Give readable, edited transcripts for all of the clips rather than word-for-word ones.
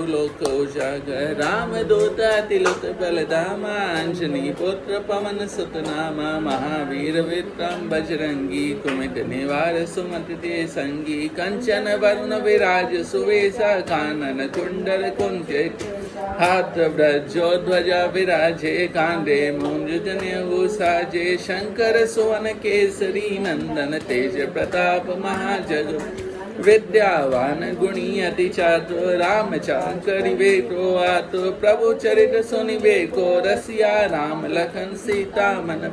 लोक उजागर राम दूता तिलक बलधामा अंजनी पुत्र पवन सुत नामा महावीर विक्रम बजरंगी कुमित निवार सुमत ते संगी कंचन वरुण विराज सुवेशा कानन कुंडल कुंचित हाथ ब्रजो ध्वजा विराजे कांधे मूंज जनेऊ साजे शंकर सुवन केसरी नंदन तेज प्रताप महाजग विद्यावान गुणी अति चातुर राम चाकरि को आतुर प्रभु चरित सुनिबे को रसिया राम लखन सीता मन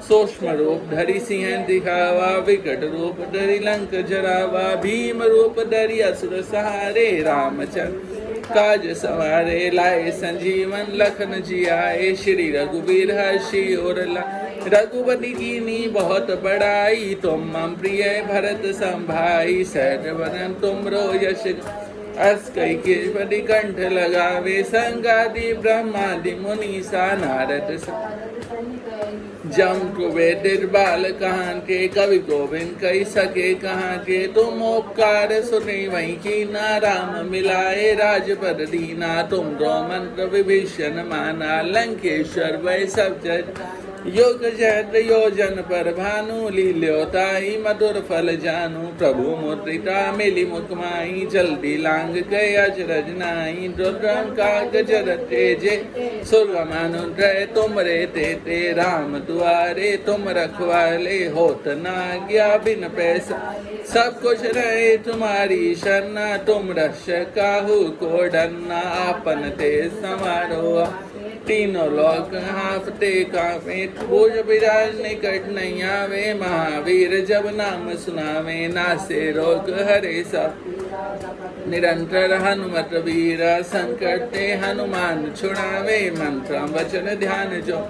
सूक्ष्म रूप धरि सिंह दिखावा विकट रूप धरि लंक जरावा भीम रूप धरि असुर सहारे रामचंद्र काज सवारे लाए संजीवन लखन जियाए श्री रघुवीर हर्षि और रघुपति कीनी बहुत बड़ाई तुम मम प्रिय भरत संभाई सहज वदन तुमरो यश अस कई केशवती कंठ लगावे संगादि ब्रह्मादि मुनीसा नारद जम कुबेर बाल कहाँ के कवि गोविंद कई सके कहाँ के तुम उपकार सुने वही की ना राम मिलाए राजपद दीना तुम दो मंत्र विभीषण माना लंकेश्वर वै सब जग योग जैत योजन पर भानु लील्योताई मधुर फल जानू प्रभु मुद्रिका मिली मुकमाई जल्दी लांग गए अजरज नाई रुद्रम काग जर तेजे सुरमानुद्रय तुम रे ते राम दुआरे तुम रखवाले होत ना गया बिन पैसा सब कुछ रहे तुम्हारी शरणा तुम रक्षक काहू को डरना आपन ते समारो तीनों लोक हाफते कांपे भुज विराज निकट नहीं आवे महावीर जब नाम सुनावे नासे रोग हरे सब निरंतर हनुमत वीरा संकट ते हनुमान छुड़ावे मंत्र वचन ध्यान जो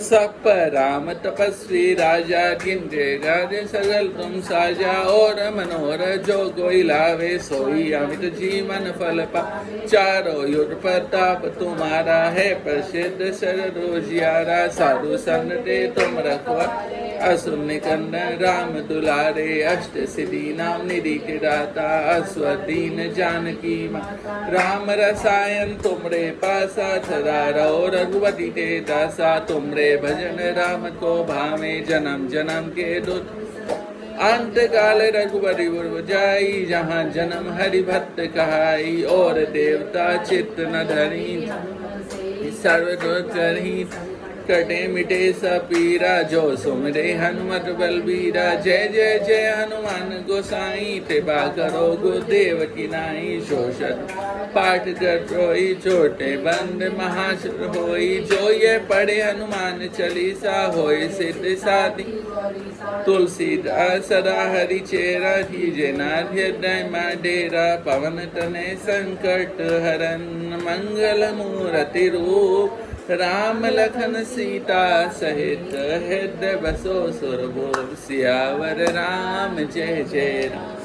सब पर राम तपस्वी राजा किंजे राज सगल तुम साजा और मनोर जो कोई लावे सोई अमित जीवन फल पा चारों युग प्रताप तुम्हारा है प्रसिद्ध सर रोजियारा साधु संग ते तुम रखवा असुर निकंदन राम दुलारे अष्ट सिद्धि नाम निधि के दाता अस्वदीन जानकी मां राम रसायन तुमरे पासा सदा रहो रघुपति के दासा तुमरे भजन राम को भावे जन्म जन्म के दुख अंत काल रघुपति पुर जाई जहाँ जन्म हरि भक्त कहाई और देवता चित्त न धरी सर्व करही कटे मिटे सपीरा जो सुमरे हनुमत बलबीरा जय जय जय हनुमान गोसाई कृपा करो गुरुदेव की नाई शोषत पाठ कर रोई छोटे बंद महाशुर होई जो ये पढ़े हनुमान चालीसा होए सिद्ध साधि तुलसीदास सदा हरि चेरा कीजे नाथ हृदय में डेरा पवन तने संकट हरन मंगल मूर्ति रूप राम लखन सीता सहित हृदय बसो सुरभूप सियावर राम जय जय राम।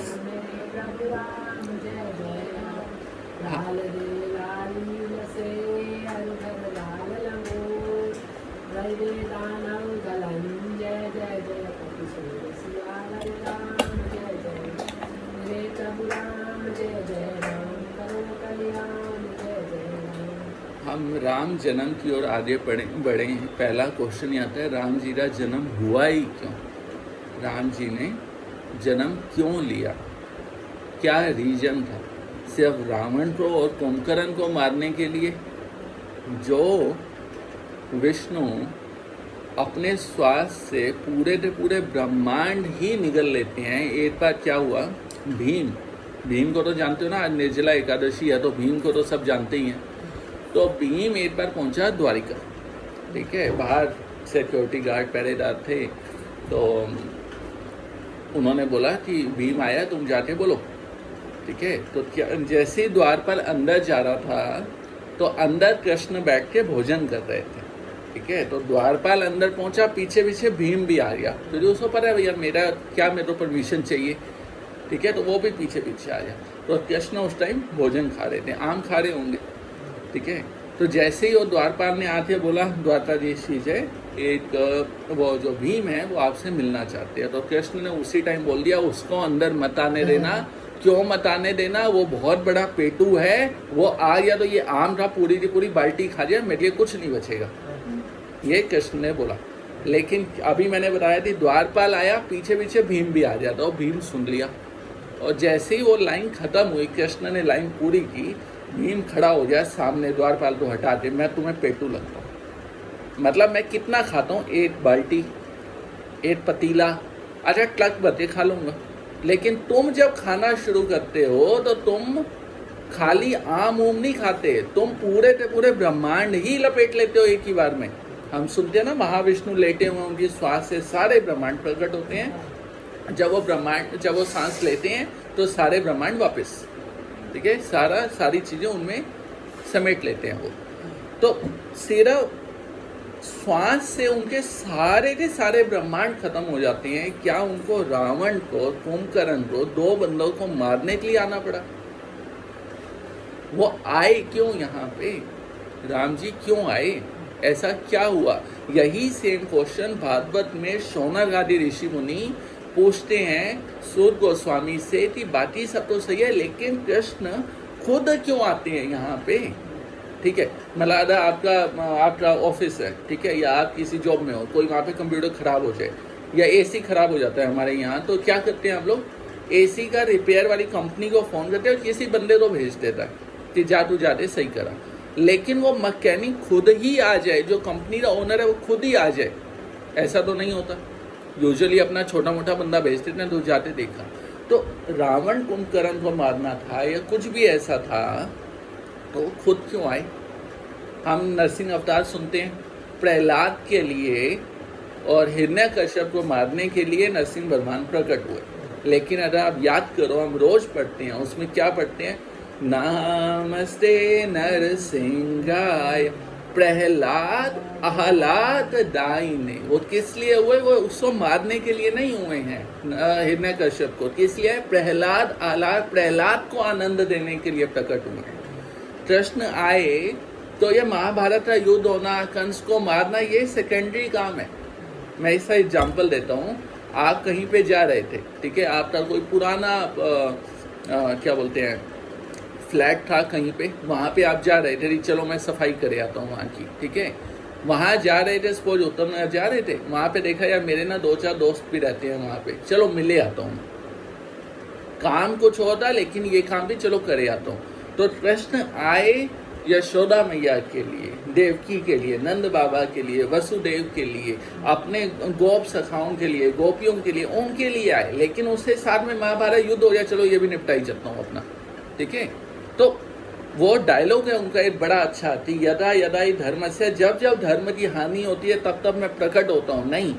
हम राम जन्म की ओर आगे बढ़े हैं। पहला क्वेश्चन ये आता है, राम जी का जन्म हुआ ही क्यों? राम जी ने जन्म क्यों लिया? क्या रीजन था? सिर्फ रावण को और कुंभकर्ण को मारने के लिए? जो विष्णु अपने श्वास से पूरे के पूरे ब्रह्मांड ही निगल लेते हैं। एक बार क्या हुआ, भीम को तो जानते हो ना, आज निर्जला एकादशी है तो भीम को तो सब जानते ही हैं। तो भीम एक बार पहुंचा द्वारिका, ठीक है, बाहर सिक्योरिटी गार्ड पहरेदार थे, तो उन्होंने बोला कि भीम आया, तुम जाके बोलो, ठीक है। तो क्या जैसे ही द्वार पर अंदर जा रहा था तो अंदर कृष्ण बैठ के भोजन कर रहे थे, ठीक है। तो द्वारपाल अंदर पहुंचा, पीछे पीछे भीम भी आ गया, तो उसको पता है भैया मेरे को परमिशन चाहिए, ठीक है। तो वो भी पीछे पीछे आ गया। तो कृष्ण उस टाइम भोजन खा रहे थे, आम खा रहे होंगे, ठीक है। तो जैसे ही वो द्वारपाल ने आके बोला, द्वारकाधीश जी से एक वो जो भीम है वो आपसे मिलना चाहते हैं, तो कृष्ण ने उसी टाइम बोल दिया उसको अंदर मत आने देना, क्यों मत आने देना, वो बहुत बड़ा पेटू है, वो आ गया तो ये आम था पूरी की पूरी बाल्टी खा जाए, मेरे लिए कुछ नहीं बचेगा, ये कृष्ण ने बोला। लेकिन अभी मैंने बताया थी द्वारपाल आया, पीछे पीछे भीम भी आ जाता, और भीम सुन लिया, और जैसे ही वो लाइन खत्म हुई, कृष्ण ने लाइन पूरी की, भीम खड़ा हो जाए सामने, द्वारपाल को हटा दे, मैं तुम्हें पेटू लगता हूँ। मतलब मैं कितना खाता हूँ, एक बाल्टी, एक पतीला, अच्छा ट्रक भर खा लूँगा। लेकिन तुम जब खाना शुरू करते हो तो तुम खाली आम उम नहीं खाते, तुम पूरे के पूरे ब्रह्मांड ही लपेट लेते हो एक ही बार में। हम सुनते हैं ना, महाविष्णु लेटे हुए, उनकी श्वास से सारे ब्रह्मांड प्रकट होते हैं। जब वो सांस लेते हैं तो सारे ब्रह्मांड वापस, ठीक है, सारी चीज़ें उनमें समेट लेते हैं वो। तो सिर्फ श्वास से उनके सारे के सारे ब्रह्मांड खत्म हो जाते हैं। क्या उनको, रावण को, कुंभकर्ण को, 2 बंदों को मारने के लिए आना पड़ा? वो आए क्यों यहाँ पे? राम जी क्यों आए? ऐसा क्या हुआ? यही सेम क्वेश्चन भागवत में शौनक आदि ऋषि मुनि पूछते हैं सूत गोस्वामी से कि बाकी सब तो सही है, लेकिन कृष्ण खुद क्यों आते हैं यहाँ पे? ठीक है, मतलब आपका ऑफिस है, ठीक है, या आप किसी जॉब में हो, कोई वहाँ पे कंप्यूटर खराब हो जाए या एसी खराब हो जाता है हमारे यहाँ, तो क्या करते हैं हम लोग? एसी का रिपेयर वाली कंपनी को फ़ोन करते हैं और किसी बंदे को भेज देता है कि जा तू जाते सही करा। लेकिन वो मैकेनिक खुद ही आ जाए, जो कंपनी का ओनर है वो खुद ही आ जाए, ऐसा तो नहीं होता। यूजुअली अपना छोटा मोटा बंदा भेज देते हैं, तो जाते देखा। तो रावण कुंभकर्ण को मारना था या कुछ भी ऐसा था, तो खुद क्यों आए? हम नरसिंह अवतार सुनते हैं, प्रहलाद के लिए और हिरण्यकश्यप को मारने के लिए नरसिंह भगवान प्रकट हुए। लेकिन अगर आप याद करो, हम रोज पढ़ते हैं, उसमें क्या पढ़ते हैं? नमस्ते नरसिंहाय प्रहलाद आह्लाद दायिने। वो किस लिए हुए? वो उसको मारने के लिए नहीं हुए हैं, हिरण्यकश्यप को। किस लिए? प्रहलाद आह्लाद, प्रहलाद को आनंद देने के लिए प्रकट हुए हैं। कृष्ण आए तो ये महाभारत का युद्ध होना, कंस को मारना, ये सेकेंडरी काम है। मैं इसका एग्जाम्पल देता हूँ। आप कहीं पे जा रहे थे, ठीक है, आपका कोई पुराना क्या बोलते हैं, फ्लैट था कहीं पे, वहाँ पे आप जा रहे थे, चलो मैं सफाई करे आता हूँ वहाँ की, ठीक है। वहाँ जा रहे थे, सपोज उत्तम नगर जा रहे थे, वहाँ पे देखा यार मेरे ना 2-4 दोस्त भी रहते हैं वहाँ पे, चलो मिले आता हूँ। काम कुछ होता लेकिन ये काम भी चलो करे आता हूँ। तो कृष्ण आए यशोदा मैया के लिए, देवकी के लिए, नंद बाबा के लिए, वसुदेव के लिए, अपने गोप सखाओं के लिए, गोपियों के लिए, उनके लिए आए। लेकिन उसके साथ में महाभारत युद्ध हो जाए, चलो ये भी निपटाई जाता हूँ अपना, ठीक है। तो वो डायलॉग है उनका एक बड़ा अच्छा, यदा यदा ही धर्म से, जब जब धर्म की हानि होती है तब तब मैं प्रकट होता हूँ। नहीं,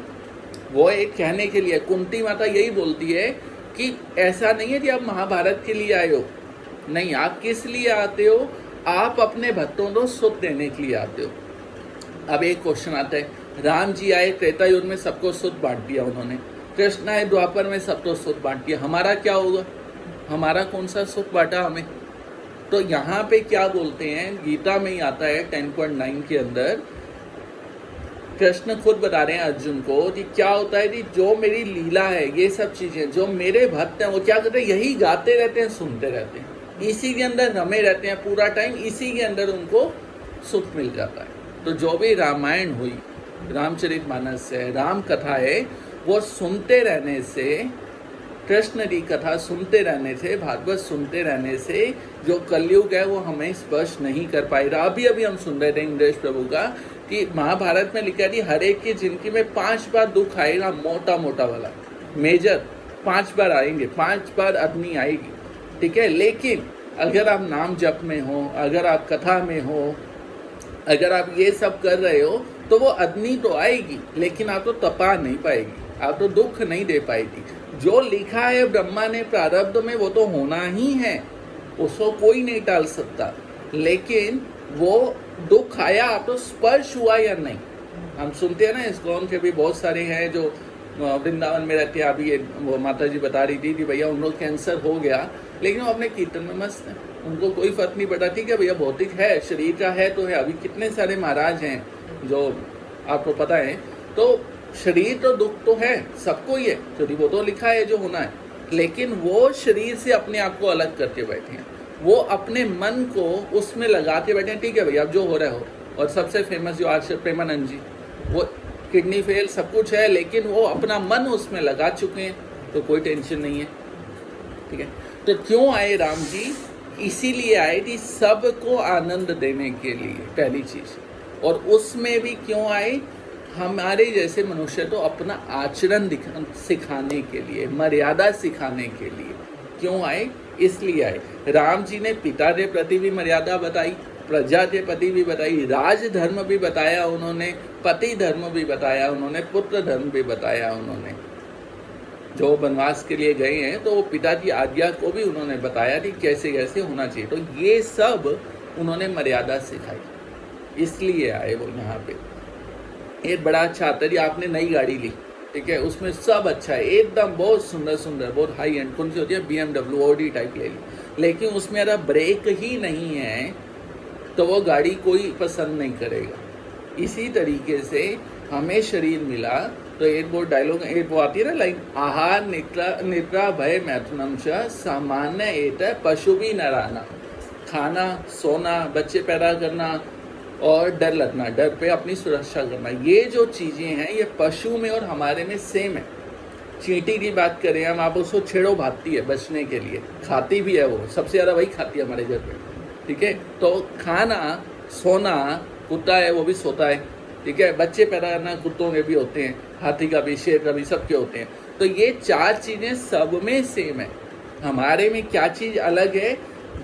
वो एक कहने के लिए, कुंती माता यही बोलती है कि ऐसा नहीं है कि आप महाभारत के लिए आए हो, नहीं, आप किस लिए आते हो? आप अपने भक्तों को सुख देने के लिए आते हो। अब एक क्वेश्चन आता है, राम जी आए त्रेता युग में, सबको सुख बांट दिया उन्होंने, कृष्ण आए द्वापर में, सबको सुख बांट दिया, हमारा क्या होगा? हमारा कौन सा सुख बांटा हमें? तो यहाँ पे क्या बोलते हैं, गीता में ही आता है 10.9 के अंदर, कृष्ण खुद बता रहे हैं अर्जुन को कि क्या होता है कि जो मेरी लीला है, ये सब चीजें जो मेरे भक्त हैं वो क्या करते हैं, यही गाते रहते हैं, सुनते रहते हैं, इसी के अंदर रमे रहते हैं पूरा टाइम, इसी के अंदर उनको सुख मिल जाता है। तो जो भी रामायण हुई, रामचरितमानस है, राम कथा है, वो सुनते रहने से, कृष्ण की कथा सुनते रहने से, भागवत सुनते रहने से जो कलयुग है वो हमें स्पर्श नहीं कर पाएगा। अभी अभी हम सुन रहे थे इंद्रेश प्रभु का कि महाभारत में लिखा है हर एक की जिंदगी में 5 बार दुख आएगा, मोटा मोटा वाला, मेजर 5 बार आएंगे, 5 बार अग्नि आएगी, ठीक है। लेकिन अगर आप नाम जप में हो, अगर आप कथा में हो, अगर आप ये सब कर रहे हो, तो वो अग्नि तो आएगी लेकिन आप तो तपा नहीं पाएगी, आप तो दुख नहीं दे पाएगी। जो लिखा है ब्रह्मा ने प्रारब्ध में वो तो होना ही है, उसको कोई नहीं टाल सकता। लेकिन वो दुख आया, आप तो स्पर्श हुआ या नहीं। हम सुनते हैं ना, इस्कॉन के भी बहुत सारे हैं जो वृंदावन में रहते हैं। अभी वो माता जी बता रही थी कि भैया उन लोग कैंसर हो गया, लेकिन वो अपने कीर्तन में मस्त है, उनको कोई फर्क नहीं पड़ा। ठीक है भैया, भौतिक है, शरीर का है तो है। अभी कितने सारे महाराज हैं जो आपको पता है, तो शरीर तो दुख तो है, सबको ही है, क्योंकि वो तो लिखा है जो होना है। लेकिन वो शरीर से अपने आप को अलग करके बैठे हैं, वो अपने मन को उसमें लगा के बैठे हैं। ठीक है भैया, अब जो हो रहा हो। और सबसे फेमस जो आचार्य प्रेमानंद जी, वो किडनी फेल सब कुछ है, लेकिन वो अपना मन उसमें लगा चुके हैं, तो कोई टेंशन नहीं है। ठीक है, तो क्यों आए राम जी? इसीलिए आए कि सबको आनंद देने के लिए, पहली चीज। और उसमें भी क्यों आए? हमारे जैसे मनुष्य तो अपना आचरण सिखाने के लिए, मर्यादा सिखाने के लिए क्यों आए? इसलिए आए। राम जी ने पिता के प्रति भी मर्यादा बताई, प्रजा के प्रति भी बताई, राज धर्म भी बताया उन्होंने, पति धर्म भी बताया उन्होंने, पुत्र धर्म भी बताया उन्होंने। जो वनवास के लिए गए हैं तो वो पिता की आज्ञा को भी उन्होंने बताया कि कैसे कैसे होना चाहिए। तो ये सब उन्होंने मर्यादा सिखाई, इसलिए आए वो यहाँ पे। एक बड़ा अच्छा आता है, आपने नई गाड़ी ली, ठीक है, उसमें सब अच्छा है, एकदम बहुत सुंदर सुंदर, बहुत हाई एंड, कौन सी होती है, BMW ऑडी टाइप ले ली, लेकिन उसमें अगर ब्रेक ही नहीं है तो वो गाड़ी कोई पसंद नहीं करेगा। इसी तरीके से हमें शरीर मिला तो एक वो डायलॉग, एक वो आती है ना लाइन, आहार निद्रा भय मैथुनम च सामान्य एत पशु भी नराना। खाना, सोना, बच्चे पैदा करना और डर लगना, डर पे अपनी सुरक्षा करना, ये जो चीज़ें हैं ये पशु में और हमारे में सेम है। चींटी की बात करें हम, आप उसको छेड़ो भागती है बचने के लिए, खाती भी है, वो सबसे ज़्यादा वही खाती है हमारे घर पे। ठीक है, तो खाना, सोना, कुत्ता है वो भी सोता है। ठीक है, बच्चे पैदा करना कुत्तों के भी होते हैं, हाथी का भी, शेर का भी, सबके होते हैं। तो ये चार चीज़ें सब में सेम है। हमारे में क्या चीज़ अलग है?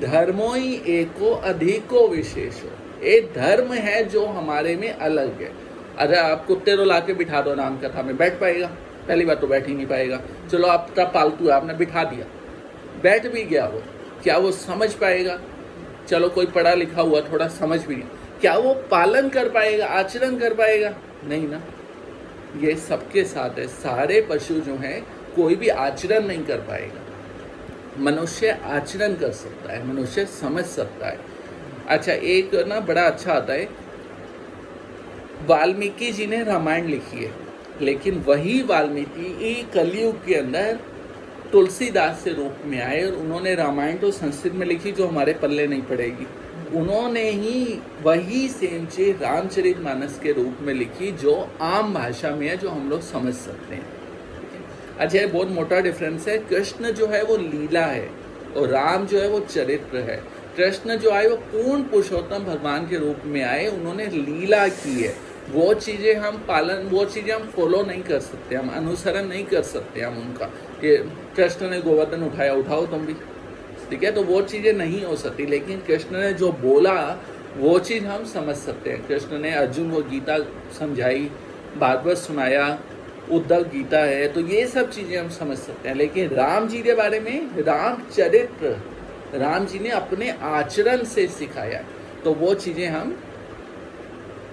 धर्मो ही एको अधिको विशेषो। एक धर्म है जो हमारे में अलग है। अगर आप कुत्ते को ला के बिठा दो राम कथा में, बैठ पाएगा? पहली बात तो बैठ ही नहीं पाएगा। चलो आपका पालतू है, आपने बिठा दिया, बैठ भी गया, वो क्या वो समझ पाएगा? चलो कोई पढ़ा लिखा हुआ थोड़ा समझ भी गया, क्या वो पालन कर पाएगा, आचरण कर पाएगा? नहीं ना। ये सबके साथ है, सारे पशु जो हैं कोई भी आचरण नहीं कर पाएगा। मनुष्य आचरण कर सकता है, मनुष्य समझ सकता है। अच्छा, एक ना बड़ा अच्छा आता है, वाल्मीकि जी ने रामायण लिखी है, लेकिन वही वाल्मीकि कलयुग के अंदर तुलसीदास से रूप में आए और उन्होंने रामायण तो संस्कृत में लिखी जो हमारे पल्ले नहीं पड़ेगी। उन्होंने ही वही सेम चीज रामचरितमानस के रूप में लिखी जो आम भाषा में है, जो हम लोग समझ सकते हैं। अच्छा, ये बहुत मोटा डिफरेंस है। कृष्ण जो है वो लीला है और राम जो है वो चरित्र है। कृष्ण जो आए वो पूर्ण पुरुषोत्तम भगवान के रूप में आए, उन्होंने लीला की है। वो चीज़ें हम पालन, वो चीज़ें हम फॉलो नहीं कर सकते, हम अनुसरण नहीं कर सकते हम उनका, कि कृष्ण ने गोवर्धन उठाया, उठाओ तुम भी। ठीक है, तो वो चीज़ें नहीं हो सकती, लेकिन कृष्ण ने जो बोला वो चीज़ हम समझ सकते हैं। कृष्ण ने अर्जुन को गीता समझाई, भागवत सुनाया, उद्धव गीता है, तो ये सब चीज़ें हम समझ सकते हैं। लेकिन राम जी के बारे में, रामचरित्र, राम जी ने अपने आचरण से सिखाया, तो वो चीज़ें हम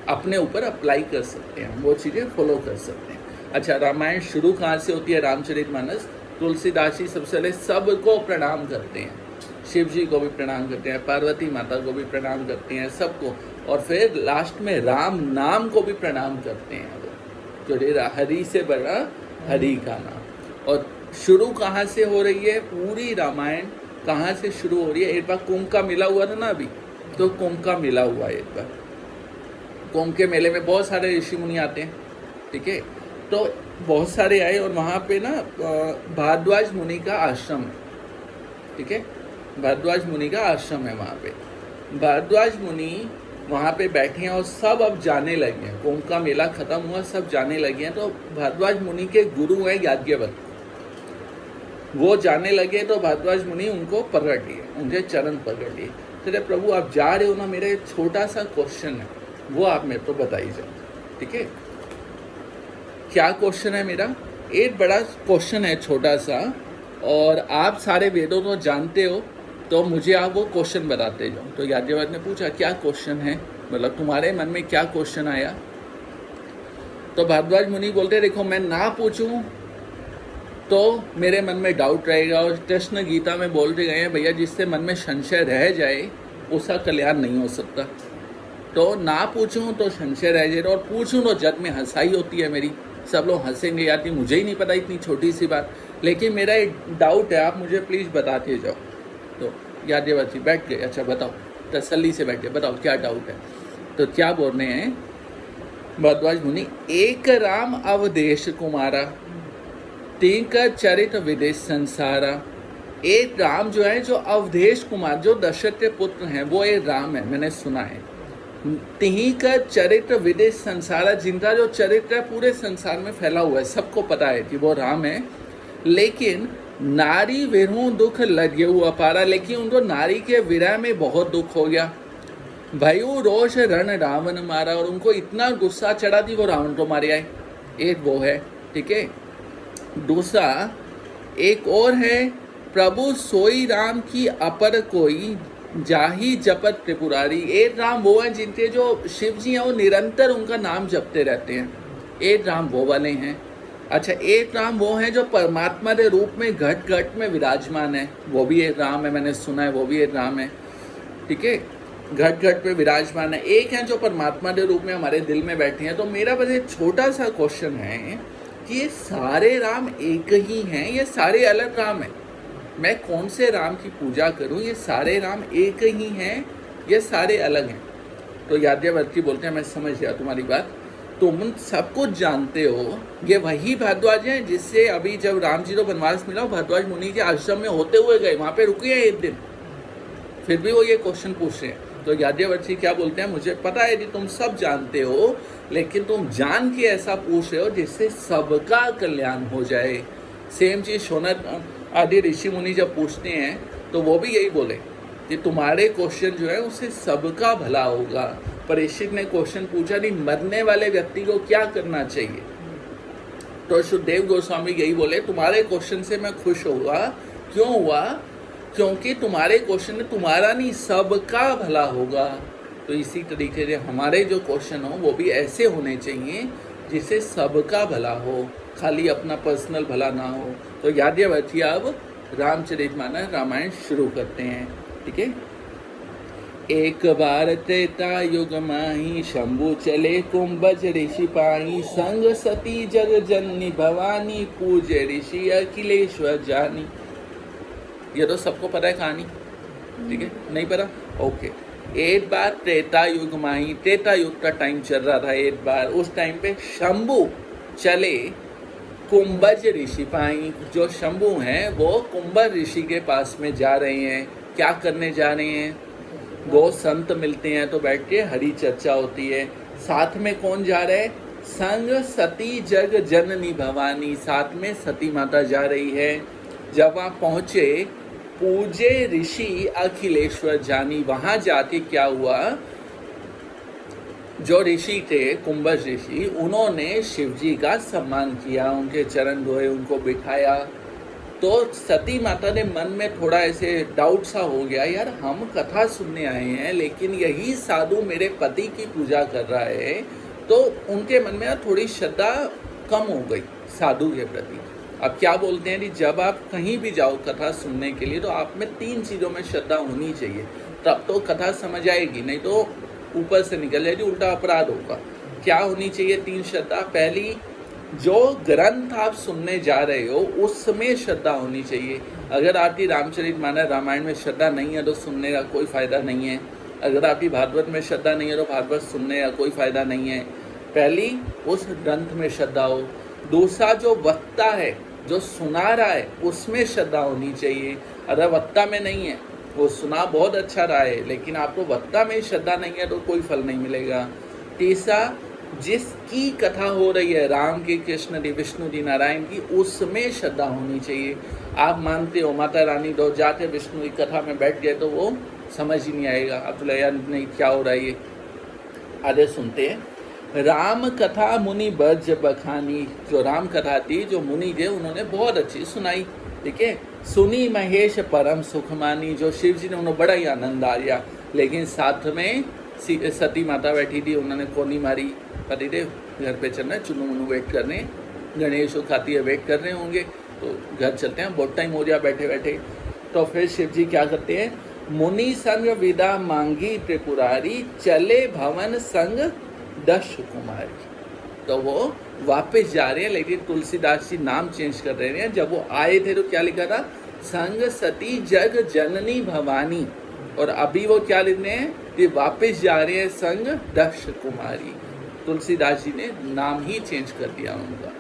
अपने ऊपर अप्लाई कर सकते हैं, वो चीज़ें फॉलो कर सकते हैं। अच्छा, रामायण शुरू कहाँ से होती है? रामचरितमानस। तुलसीदास जी सबसे पहले सबको प्रणाम करते हैं, शिव जी को भी प्रणाम करते हैं, पार्वती माता को भी प्रणाम करते हैं, सबको, और फिर लास्ट में राम नाम को भी प्रणाम करते हैं, वो जो हरि से बड़ा हरि का नाम। और शुरू कहाँ से हो रही है? पूरी रामायण कहाँ से शुरू हो रही है? एक बार कुंभ का मेला हुआ था ना अभी, तो कुंभ का मेला हुआ है। एक बार कुंभ के मेले में बहुत सारे ऋषि मुनि आते हैं, ठीक है, तो बहुत सारे आए और वहाँ पे ना भारद्वाज मुनि का आश्रम है। ठीक है, भारद्वाज मुनि का आश्रम है वहाँ पे। भारद्वाज मुनि वहाँ पे बैठे हैं और सब अब जाने लगे हैं। कुंभ का मेला खत्म हुआ, सब जाने लगे हैं। तो भारद्वाज मुनि के गुरु हैं याज्ञवल्क्य, वो जाने लगे तो भारद्वाज मुनि उनको पकड़ लिए, उनके चरण पकड़ लिए। तो प्रभु आप जा रहे हो ना, मेरा एक छोटा सा क्वेश्चन है, वो आप मेरे को बताइए। ठीक है, क्या क्वेश्चन है मेरा? एक बड़ा क्वेश्चन है छोटा सा, और आप सारे वेदों को जानते हो, तो मुझे आप वो क्वेश्चन बताते जाओ। तो याज्ञवल्क्य ने पूछा क्या क्वेश्चन है, मतलब तुम्हारे मन में क्या क्वेश्चन आया? तो भारद्वाज मुनि बोलते देखो, मैं ना पूछूं तो मेरे मन में डाउट रहेगा, और कृष्ण गीता में बोलते गए हैं भैया, जिससे मन में संशय रह जाए उसका कल्याण नहीं हो सकता। तो ना पूछूं तो संशय रह जाएगा, और पूछूं तो जग में हंसाई होती है मेरी, सब लोग हंसेंगे, यार मुझे ही नहीं पता इतनी छोटी सी बात। लेकिन मेरा एक डाउट है, आप मुझे प्लीज़ बताते जाओ। तो यादवती बैठ गए, अच्छा बताओ, तसल्ली से बैठ गए, बताओ क्या डाउट है। तो क्या बोल रहे हैं भरद्वाज मुनि, एक राम अवदेश कुमारा, तीन का चरित विदेश संसारा। एक राम जो है, जो अवधेश कुमार, जो दशरथ के पुत्र हैं, वो एक राम है, मैंने सुना है। तिही का चरित्र विदेश संसारा, जिनका जो चरित्र है पूरे संसार में फैला हुआ है, सबको पता है कि वो राम है। लेकिन नारी विरहु दुख लगे अपारा, लेकिन उनको नारी के विरह में बहुत दुख हो गया। भयु रोष रण रावण मारा, और उनको इतना गुस्सा चढ़ा थी वो रावण को मारे आए। एक वो है, ठीक है। दूसरा एक और है, प्रभु सोई राम की अपर कोई, जाही जपत त्रिपुरारी। एक राम वो है जिनके जो शिव जी हैं वो निरंतर उनका नाम जपते रहते हैं। एक राम वो वाले हैं। अच्छा, एक राम वो हैं जो परमात्मा के रूप में घट घट में विराजमान है, वो भी एक राम है, मैंने सुना है, वो भी एक राम है, ठीक है। घट घट पे विराजमान है। एक है जो परमात्मा के रूप में हमारे दिल में बैठे हैं। तो मेरा बस एक छोटा सा क्वेश्चन है कि ये सारे राम एक ही हैं, ये सारे अलग राम हैं? मैं कौन से राम की पूजा करूं? ये सारे राम एक ही हैं, ये सारे अलग हैं? तो याज्ञवल्क्य बोलते हैं, मैं समझ गया तुम्हारी बात, तुम सब कुछ जानते हो। ये वही भारद्वाज हैं जिससे अभी जब राम जी को वनवास मिला, भारद्वाज मुनि के आश्रम में होते हुए गए, वहाँ पे रुके हैं एक दिन, फिर भी वो ये क्वेश्चन पूछ रहे हैं। तो याज्ञवल्क्य क्या बोलते हैं, मुझे पता है कि तुम सब जानते हो, लेकिन तुम जान के ऐसा पूछ रहे हो जिससे सबका कल्याण हो जाए। सेम चीज शौनक आदि ऋषि मुनि जब पूछते हैं तो वो भी यही बोले कि तुम्हारे क्वेश्चन जो है उससे सबका भला होगा। परीक्षित ने क्वेश्चन पूछा, नहीं मरने वाले व्यक्ति को क्या करना चाहिए? तो सुखदेव गोस्वामी यही बोले, तुम्हारे क्वेश्चन से मैं खुश हुआ। क्यों हुआ? क्योंकि तुम्हारे क्वेश्चन में तुम्हारा नहीं सबका भला होगा। तो इसी तरीके से हमारे जो क्वेश्चन हो वो भी ऐसे होने चाहिए जिससे सबका भला हो, खाली अपना पर्सनल भला ना हो। तो याज्ञवल्क्य अब रामचरितमानस रामायण शुरू करते हैं, ठीक है। एक बार त्रेता युग माही, शंभु चले कुंभज ऋषि पाही, संग सती जग जननी भवानी, पूज्य ऋषि अखिलेश्वर जानी। ये तो सबको पता है कहानी, ठीक है। नहीं पता? ओके। एक बार त्रेता युग माही, त्रेता युग का टाइम चल रहा था एक बार। उस टाइम पे शंभु चले कुंभज ऋषि पाई, जो शंभु हैं वो कुंभज ऋषि के पास में जा रहे हैं। क्या करने जा रहे हैं? दो संत मिलते हैं तो बैठ के हरी चर्चा होती है। साथ में कौन जा रहा है? संग सती जग जननी भवानी, साथ में सती माता जा रही है। जब वहाँ पहुँचे, पूज्य ऋषि अखिलेश्वर जानी, वहाँ जाके क्या हुआ, जो ऋषि थे कुंभज ऋषि, उन्होंने शिव जी का सम्मान किया, उनके चरण धोए, उनको बिठाया। तो सती माता ने मन में थोड़ा ऐसे डाउट सा हो गया, यार हम कथा सुनने आए हैं लेकिन यही साधु मेरे पति की पूजा कर रहा है। तो उनके मन में थोड़ी श्रद्धा कम हो गई साधु के प्रति। अब क्या बोलते हैं कि जब आप कहीं भी जाओ कथा सुनने के लिए तो आप में 3 चीज़ों में श्रद्धा होनी चाहिए, तब तो कथा समझ आएगी, नहीं तो ऊपर से निकल जाएगी, उल्टा अपराध होगा। क्या होनी चाहिए 3 श्रद्धा? पहली, जो ग्रंथ आप सुनने जा रहे हो उसमें श्रद्धा होनी चाहिए। अगर आपकी रामचरितमानस रामायण में श्रद्धा नहीं है तो सुनने का कोई फ़ायदा नहीं है। अगर आपकी भागवत में श्रद्धा नहीं है तो भागवत सुनने का कोई फ़ायदा नहीं है। पहली, उस ग्रंथ में श्रद्धा हो। दूसरा, जो वक्ता है, जो सुना रहा है, उसमें श्रद्धा होनी चाहिए। अगर वक्ता में नहीं है, वो सुना बहुत अच्छा रहा है लेकिन आपको वक्ता में श्रद्धा नहीं है तो कोई फल नहीं मिलेगा। तीसरा, जिसकी कथा हो रही है राम की, कृष्ण की, विष्णु जी, नारायण की, उसमें श्रद्धा होनी चाहिए। आप मानते हो माता रानी दो जाते विष्णु की कथा में बैठ गए तो वो समझ ही नहीं आएगा। आप तो यार नहीं क्या हो रहा है ये। आगे सुनते हैं। राम कथा मुनि बज बखानी, जो राम कथा थी जो मुनि थे उन्होंने बहुत अच्छी सुनाई, ठीक है। सुनी महेश परम सुख मानी, जो शिव जी ने उन्हें बड़ा ही आनंद आया। लेकिन साथ में सती माता बैठी थी, उन्होंने कोनी मारी, पतिदेव घर पे चलना है, चुनू मुनू वेट कर रहे हैं, गणेश खाती है वेट कर रहे होंगे तो घर चलते हैं, बहुत टाइम हो गया बैठे बैठे। तो फिर शिव जी क्या करते हैं, मुनि संग विदा मांगी त्रिपुरारी, चले भवन संग दश कुमारी। तो वो वापस जा रहे हैं, लेकिन तुलसीदास जी नाम चेंज कर रहे हैं। जब वो आए थे तो क्या लिखा था, संग सती जग जननी भवानी, और अभी वो क्या लिख रहे हैं कि वापस जा रहे हैं संग दक्ष कुमारी। तुलसीदास जी ने नाम ही चेंज कर दिया उनका।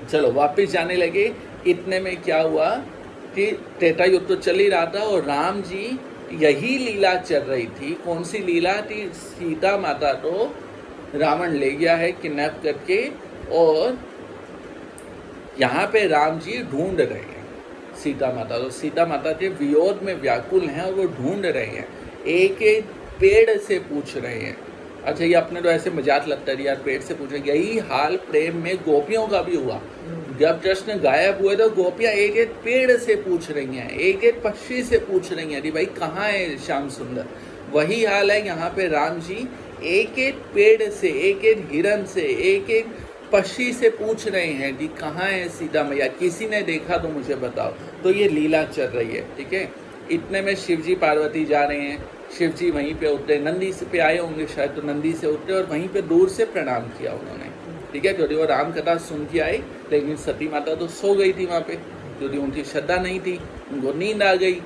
चलो वापस जाने लगे। इतने में क्या हुआ कि त्रेता युग तो चल ही रहा था और राम जी यही लीला चल रही थी। कौन सी लीला थी, सीता माता तो रावण ले गया है किडनैप करके, और यहाँ पे राम जी ढूंढ रहे हैं सीता माता। तो सीता माता के वियोग में व्याकुल हैं और वो ढूंढ रहे हैं, एक एक पेड़ से पूछ रहे हैं। अच्छा, ये अपने तो ऐसे मजाक लगता है यार, पेड़ से पूछ रहे। यही हाल प्रेम में गोपियों का भी हुआ। जब कृष्ण गायब हुए तो गोपियां एक एक पेड़ से पूछ रही हैं, एक एक पक्षी से पूछ रही हैं, अरे भाई कहाँ है श्याम सुंदर। वही हाल है यहाँ पे, राम जी एक एक पेड़ से, एक एक हिरन से, एक एक पक्षी से पूछ रहे हैं कि कहाँ है सीता मैया, किसी ने देखा तो मुझे बताओ। तो ये लीला चल रही है, ठीक है। इतने में शिव जी पार्वती जा रहे हैं। शिव जी वहीं पे उतरे, नंदी से पे आए होंगे शायद, तो नंदी से उतरे और वहीं पे दूर से प्रणाम किया उन्होंने, ठीक है। क्योंकि वो राम कथा सुन के आए, लेकिन सती माता तो सो गई थी वहाँ पे, क्योंकि उनकी श्रद्धा नहीं थी, उनको नींद आ गई।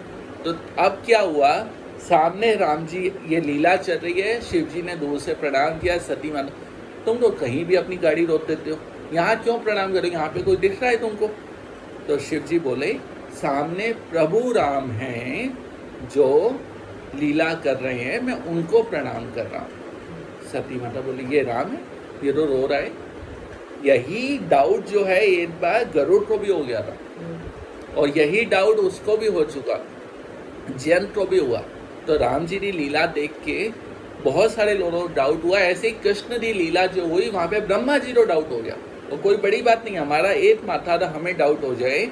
तो अब क्या हुआ, सामने राम जी, ये लीला चल रही है, शिव जी ने दूर से प्रणाम किया। सती माता, तुम तो कहीं भी अपनी गाड़ी रोक देते हो, यहाँ क्यों प्रणाम करो, यहाँ पे कोई दिख रहा है तुमको? तो शिव जी बोले, सामने प्रभु राम हैं जो लीला कर रहे हैं, मैं उनको प्रणाम कर रहा हूँ। सती माता बोली, ये राम है, ये तो रो रहा है। यही डाउट जो है एक बार गरुड़ को भी हो गया था, और यही डाउट उसको भी हो चुका, जयंत को भी हुआ। तो राम जी की लीला देख के बहुत सारे लोगों को डाउट हुआ। ऐसे ही कृष्ण की लीला जो हुई, वहाँ पे ब्रह्मा जी को डाउट हो गया। तो कोई बड़ी बात नहीं, हमारा एक माथा था, हमें डाउट हो जाए।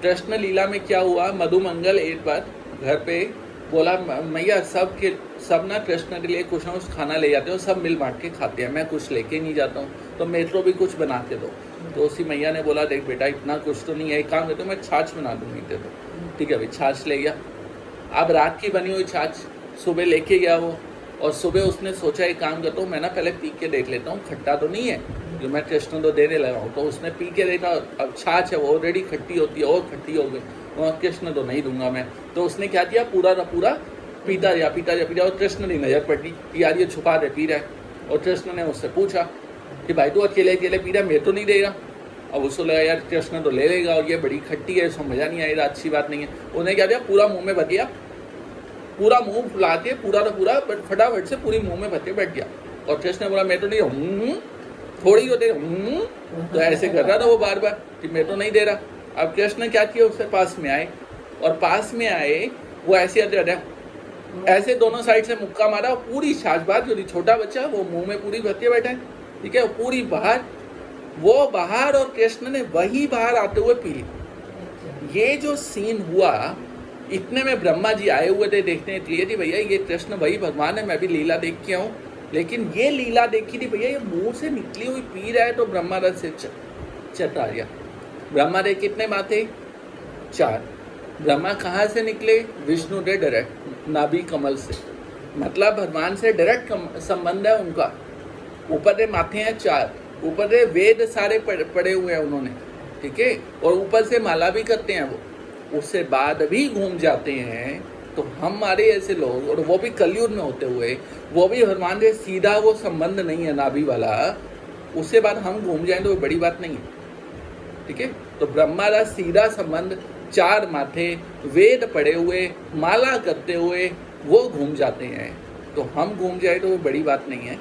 कृष्ण लीला में क्या हुआ, मधुमंगल एक बार घर पे बोला, मैया सब ना कृष्ण के लिए कुछ ना कुछ खाना ले जाते हो, सब मिल बांट के खाते हैं, मैं कुछ लेके नहीं जाता हूँ, तो मेरे को भी कुछ बना के दो। तो उसी मैया ने बोला, देख बेटा इतना कुछ तो नहीं है, एक काम करते हो, मैं छाछ बना दूंगी तेरे को, ठीक है भाई। छाछ ले गया। अब रात की बनी हुई छाछ सुबह लेके गया वो, और सुबह उसने सोचा एक काम करता हूँ, मैं ना पहले पी के देख लेता हूँ, खट्टा तो नहीं है, जो मैं कृष्ण को देने लगा हूँ। तो उसने पी के देखा, अब छाछ है वो ऑलरेडी खट्टी होती है, और खट्टी हो गई, और कृष्ण तो नहीं दूंगा मैं। तो उसने क्या किया, पूरा का पूरा पीता रहा, और कृष्ण ने नजर पड़ी कि यार ये छुपा दे पी रहा है। और कृष्ण ने उससे पूछा कि भाई तू अकेले अकेले पी रहा है, मैं तो नहीं देगा। अब उसको लगा यार कृष्ण तो ले लेगा, और ये बड़ी खट्टी है, इसको मजा नहीं आएगा, अच्छी बात नहीं है। उन्हें क्या किया, पूरा मुँह में भर दिया, पूरा मुंह फुला के पूरा का पूरा फटाफट से पूरी मुंह में भरते बैठ गया। और कृष्ण ने बोला, मैं तो नहीं, थोड़ी होते, तो ऐसे कर रहा था वो बार बार कि मैं तो नहीं दे रहा। अब कृष्ण क्या किया, उससे पास में आए, और पास में आए वो ऐसे दोनों साइड से मुक्का मारा, और पूरी छाछबाज, जो छोटा बच्चा वो मुंह में पूरी भरते बैठा है, ठीक है, पूरी बाहर, वो बाहर, और कृष्ण ने वही बाहर आते हुए पी ली। ये जो सीन हुआ, इतने में ब्रह्मा जी आए हुए थे देखने के लिए, थी भैया ये कृष्ण वही भगवान है, मैं भी लीला देख के आऊँ। लेकिन ये लीला देखी थी भैया, ये मुंह से निकली हुई पी रहा है, तो ब्रह्मा रथ से चटा गया। ब्रह्मा के कितने माथे, 4। ब्रह्मा कहाँ से निकले, विष्णु के डायरेक्ट नाभि कमल से, मतलब भगवान से डायरेक्ट संबंध है उनका। ऊपर के माथे हैं 4, ऊपर के वेद सारे पढ़े हुए हैं उन्होंने, ठीक है, और ऊपर से माला भी करते हैं वो, उससे बाद भी घूम जाते हैं। तो हमारे ऐसे लोग, और वो भी कलयुग में होते हुए, वो भी भगवान से सीधा वो संबंध नहीं है नाभि वाला, उससे बाद हम घूम जाएं तो बड़ी बात नहीं है, ठीक है। तो ब्रह्मा का सीधा संबंध, 4 माथे, वेद पढ़े हुए, माला करते हुए वो घूम जाते हैं, तो हम घूम जाए तो वो बड़ी बात नहीं है।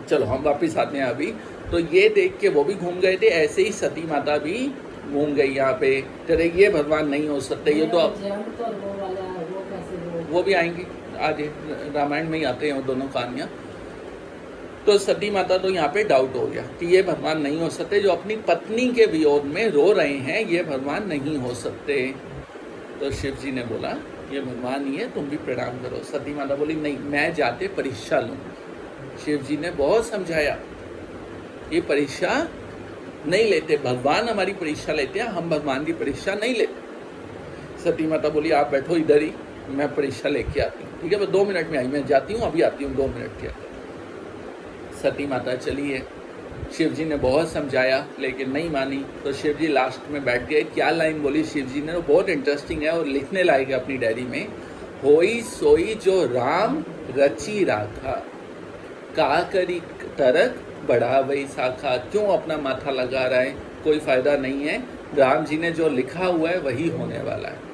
चलो हम वापिस आते हैं अभी। तो ये देख के वो भी घूम गए थे, ऐसे ही सती माता भी घूम गई यहाँ पे। तेरे ये भगवान नहीं हो सकते, ये तो अब वो भी आएंगी, आज रामायण में ही आते हैं वो दोनों कहानियाँ। तो सती माता तो यहाँ पे डाउट हो गया कि ये भगवान नहीं हो सकते, जो अपनी पत्नी के वियोग में रो रहे हैं, ये भगवान नहीं हो सकते। तो शिव जी ने बोला ये भगवान ही है, तुम भी प्रणाम करो। सती माता बोली नहीं, मैं जाते परीक्षा लूँ। शिव जी ने बहुत समझाया, ये परीक्षा नहीं लेते, भगवान हमारी परीक्षा लेते हैं, हम भगवान की परीक्षा नहीं लेते। सती माता बोली आप बैठो इधर ही, मैं परीक्षा लेके आती हूँ, ठीक है, बस 2 मिनट में आई, मैं जाती हूँ, अभी आती हूँ, 2 मिनट के अंदर। सती माता चली है, शिव जी ने बहुत समझाया लेकिन नहीं मानी, तो शिव जी लास्ट में बैठ गए। क्या लाइन बोली शिव जी ने, वो बहुत इंटरेस्टिंग है और लिखने लायक है अपनी डायरी में। होई सोई जो राम रची राखा, का करी तरक बढ़ा वही शाखा। क्यों अपना माथा लगा रहा है, कोई फायदा नहीं है। राम जी ने जो लिखा हुआ है वही होने वाला है।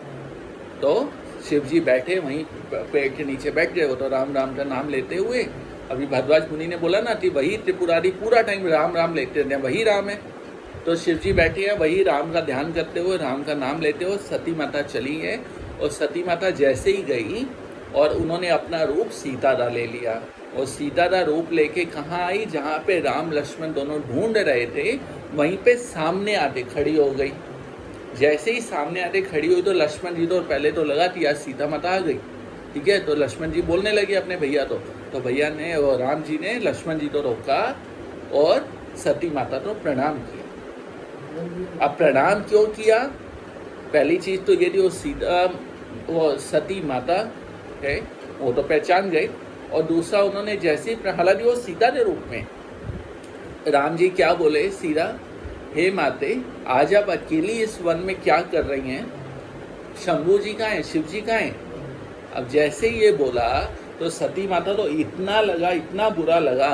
तो शिव जी बैठे वहीं पेड़ के नीचे बैठ गए, वो तो राम राम का नाम लेते हुए। अभी भरद्वाज मुनि ने बोला ना कि वही त्रिपुरारी पूरा टाइम राम राम लेते रहते हैं, वही राम है। तो शिव जी बैठे हैं वही राम का ध्यान करते हुए, राम का नाम लेते हुए। सती माता चली है और सती माता जैसे ही गई और उन्होंने अपना रूप सीता का ले लिया, और सीता का रूप लेके कहाँ आई, जहाँ पे राम लक्ष्मण दोनों ढूंढ रहे थे वहीं पे सामने आके खड़ी हो गई। जैसे ही सामने आके खड़ी हुई तो लक्ष्मण जी तो पहले तो लगा कि आज सीता माता आ गई, ठीक है। तो लक्ष्मण जी बोलने लगे अपने भैया तो भैया ने और राम जी ने लक्ष्मण जी को रोका और सती माता को प्रणाम किया। अब प्रणाम क्यों किया, पहली चीज तो ये थी वो सती माता है वो तो पहचान गए, और दूसरा उन्होंने जैसे हालांकि वो सीता के रूप में, राम जी क्या बोले, सीता हे माते आज आप अकेली इस वन में क्या कर रही हैं, शंभू जी कहाँ हैं, शिव जी कहाँ हैं। अब जैसे ही ये बोला तो सती माता तो इतना बुरा लगा,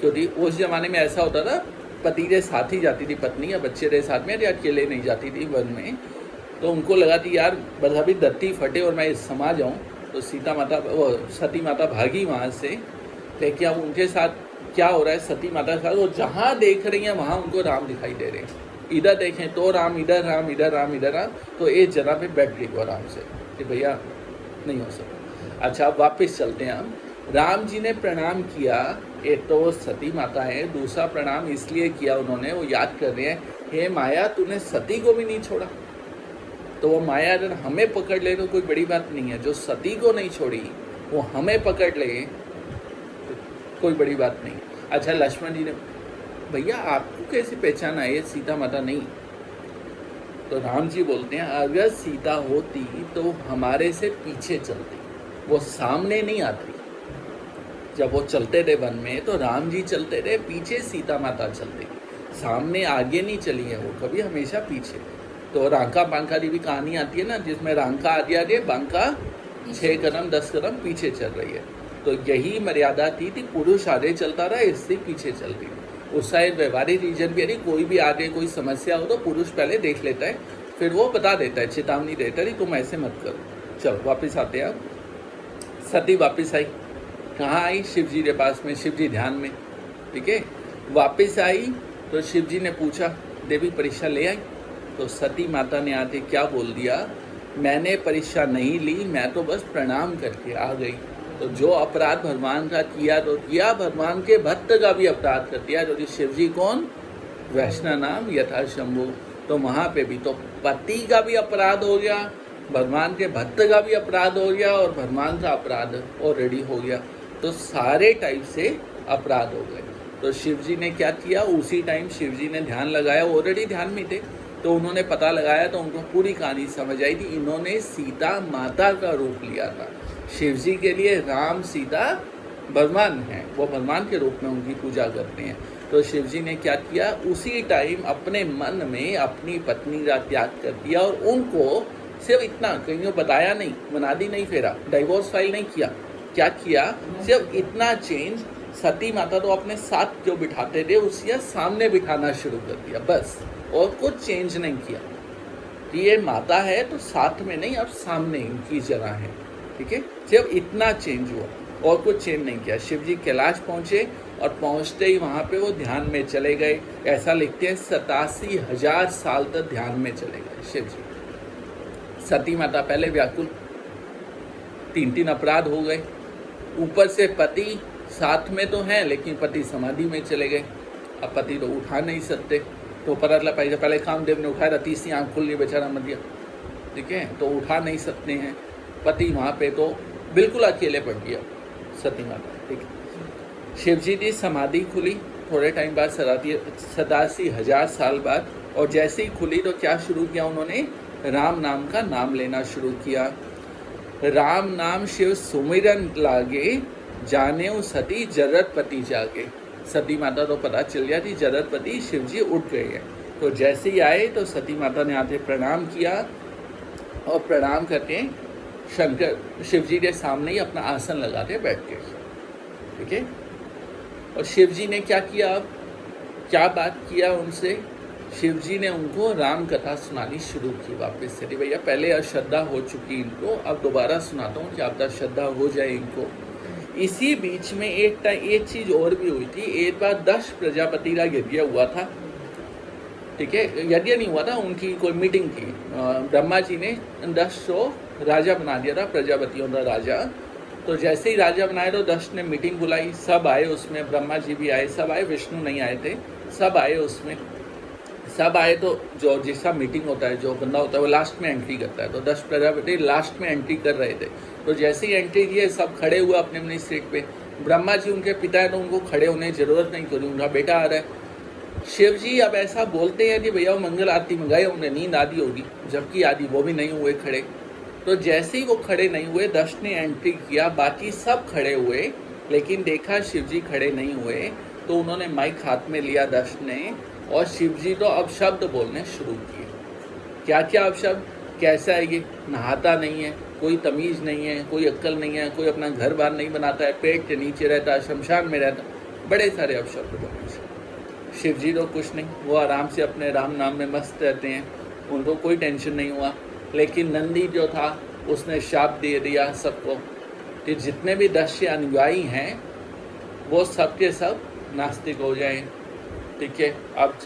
क्योंकि उस जमाने में ऐसा होता था पति के साथ ही जाती थी पत्नी या बच्चे के साथ में, या अकेले नहीं जाती थी वन में। तो उनको लगा कि यार बस अभी धरती फटे और मैं समा जाऊँ। तो सती माता भागी वहाँ से, लेकिन अब उनके साथ क्या हो रहा है, सती माता के साथ वो जहाँ देख रही हैं वहाँ उनको राम दिखाई दे रहे हैं। इधर देखें तो राम, इधर राम, इधर राम, इधर राम। तो एक जगह पे बैठ गई वो आराम से कि भैया नहीं हो सकता। अच्छा अब वापस चलते हैं हम। राम जी ने प्रणाम किया, एक तो सती माता है, दूसरा प्रणाम इसलिए किया उन्होंने, वो याद कर रहे हैं हे माया तूने सती को भी नहीं छोड़ा। तो वो माया अगर हमें पकड़ ले तो कोई बड़ी बात नहीं है, जो सती को नहीं छोड़ी वो हमें पकड़ ले तो कोई बड़ी बात नहीं। अच्छा लक्ष्मण जी ने, भैया आपको कैसे पहचाना है ये सीता माता नहीं। तो राम जी बोलते हैं अगर सीता होती तो हमारे से पीछे चलती, वो सामने नहीं आती। जब वो चलते थे वन में तो राम जी चलते थे, पीछे सीता माता चलती, सामने आगे नहीं चली है वो कभी, हमेशा पीछे। तो रांका बांका की भी कहानी आती है ना, जिसमें रांका आगे आगे, बांका 6 कदम 10 कदम पीछे चल रही है। तो यही मर्यादा थी पुरुष आगे चलता रहा, इससे पीछे चल रही है। उस साइड व्यवहारिक रीजन भी यदि कोई भी आगे कोई समस्या हो तो पुरुष पहले देख लेता है, फिर वो बता देता है, चेतावनी देता है तुम ऐसे मत करो। चलो वापस आते हैं। आप सती वापस आई, कहाँ आई, शिव जी के पास में, शिव जी ध्यान में, ठीक है। वापस आई तो शिव जी ने पूछा देवी परीक्षा ले आई। तो सती माता ने आके क्या बोल दिया, मैंने परीक्षा नहीं ली, मैं तो बस प्रणाम करके आ गई। तो जो अपराध भगवान का किया तो किया, भगवान के भक्त का भी अपराध कर दिया। जो शिव जी कौन, वैष्णव नाम यथा शंभु। तो वहाँ पे भी तो पति का भी अपराध हो गया, भगवान के भक्त का भी अपराध हो गया, और भगवान का अपराध ऑलरेडी हो गया। तो सारे टाइप से अपराध हो गए। तो शिव जी ने क्या किया, उसी टाइम शिव जी ने ध्यान लगाया, ऑलरेडी ध्यान में थे। तो उन्होंने पता लगाया तो उनको पूरी कहानी समझ आई थी, इन्होंने सीता माता का रूप लिया था। शिव जी के लिए राम सीता भगवान हैं, वो भगवान के रूप में उनकी पूजा करते हैं। तो शिव जी ने क्या किया, उसी टाइम अपने मन में अपनी पत्नी का त्याग कर दिया, और उनको सिर्फ इतना, कहीं बताया नहीं, मनादी नहीं फेरा, डाइवोर्स फाइल नहीं किया, क्या किया, सिर्फ इतना चेंज, सती माता तो अपने साथ जो बिठाते थे उसके सामने बिठाना शुरू कर दिया बस, और कुछ चेंज नहीं किया। ये माता है तो साथ में नहीं, अब सामने इनकी जगह है, ठीक है। सिर्फ इतना चेंज हुआ और कुछ चेंज नहीं किया। शिव जी कैलाश पहुँचे और पहुँचते ही वहाँ पे वो ध्यान में चले गए। ऐसा लिखते हैं 87,000 साल तक ध्यान में चले गए शिव जी। सती माता पहले व्याकुल, 3 अपराध हो गए, ऊपर से पति साथ में तो हैं लेकिन पति समाधि में चले गए। अब पति तो उठा नहीं सकते, तो पता पहले कामदेव ने उठाया, तीसरी आँख खुल गई बेचारा मर गया, ठीक है। तो उठा नहीं सकते हैं, पति वहाँ पे तो बिल्कुल अकेले पड़ गया सती माता, ठीक है। शिव जी की समाधि खुली थोड़े टाइम बाद, 87,000 साल बाद, और जैसे ही खुली तो क्या शुरू किया उन्होंने, राम नाम का नाम लेना शुरू किया। राम नाम शिव सुमिरन लागे, जाने सती जरत पति जागे। सती माता तो पता चल गया थी जगतपति शिव जी उठ गए हैं। तो जैसे ही आए तो सती माता ने आके प्रणाम किया और प्रणाम करके शंकर शिव जी के सामने ही अपना आसन लगा के बैठ गए। ठीक है, और शिव जी ने क्या किया, अब क्या बात किया उनसे, शिव जी ने उनको राम कथा सुनानी शुरू की वापस से। भैया पहले अश्रद्धा हो चुकी इनको, अब दोबारा सुनाता हूँ कि आप श्रद्धा हो जाए इनको। इसी बीच में एक चीज़ और भी हुई थी। एक बार दक्ष प्रजापति का यज्ञ हुआ था। ठीक है, यज्ञ नहीं हुआ था, उनकी कोई मीटिंग थी। ब्रह्मा जी ने दक्ष को राजा बना दिया था, प्रजापतियों का राजा। तो जैसे ही राजा बनाए तो दक्ष ने मीटिंग बुलाई, सब आए उसमें, ब्रह्मा जी भी आए, सब आए, विष्णु नहीं आए थे, सब आए उसमें। सब आए तो जो जिसका मीटिंग होता है, जो बंदा होता है वो लास्ट में एंट्री करता है। तो दक्ष प्रजापति लास्ट में एंट्री कर रहे थे। तो जैसे ही एंट्री किए सब खड़े हुए अपने अपनी सीट पे। ब्रह्मा जी उनके पिता है तो उनको खड़े होने की जरूरत नहीं, क्योंकि उनका बेटा आ रहा है। शिव जी अब ऐसा बोलते हैं कि भैया वो मंगल आरती मंगाई, उन्हें नींद आदि होगी, जबकि आदि वो भी नहीं हुए खड़े। तो जैसे ही वो खड़े नहीं हुए, दक्ष ने एंट्री किया, बाकी सब खड़े हुए, लेकिन देखा शिव जी खड़े नहीं हुए। तो उन्होंने माइक हाथ में लिया दक्ष ने, और शिव जी तो अब शब्द बोलने शुरू किए। क्या क्या अब शब्द, कैसा है ये, नहाता नहीं है, कोई तमीज़ नहीं है, कोई अक्ल नहीं है, कोई अपना घर बार नहीं बनाता है, पेट के नीचे रहता है, शमशान में रहता, बड़े सारे अब शब्द बोले। शिव जी तो कुछ नहीं, वो आराम से अपने राम नाम में मस्त रहते हैं, उनको कोई टेंशन नहीं हुआ। लेकिन नंदी जो था उसने शाप दे दिया सबको कि जितने भी दक्ष अनुयायी हैं वो सब के सब नास्तिक हो जाएं। ठीक है, अब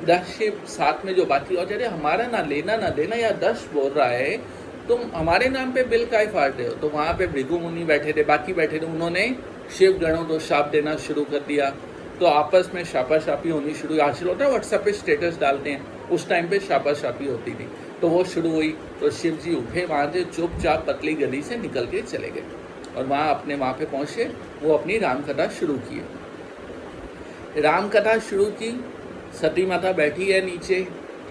दक्ष के साथ में जो बाकी और जरे हमारा ना लेना ना देना, या दक्ष बोल रहा है तुम हमारे नाम पे बिल काहे फाड़ते हो। तो वहाँ पे भृगु मुनि बैठे थे, बाकी बैठे थे, उन्होंने शिव गणों को शाप देना शुरू कर दिया। तो आपस में शापाशापी होनी शुरू, आजकल होता है व्हाट्सएप पे स्टेटस डालते हैं, उस टाइम पे शापाशापी होती थी। तो वो शुरू हुई। तो शिव जी उठे वहाँ से, चुपचाप पतली गली से निकल के चले गए और वहाँ पे पहुँचे, वो अपनी रामकथा शुरू की। राम कथा शुरू की, सती माता बैठी है नीचे,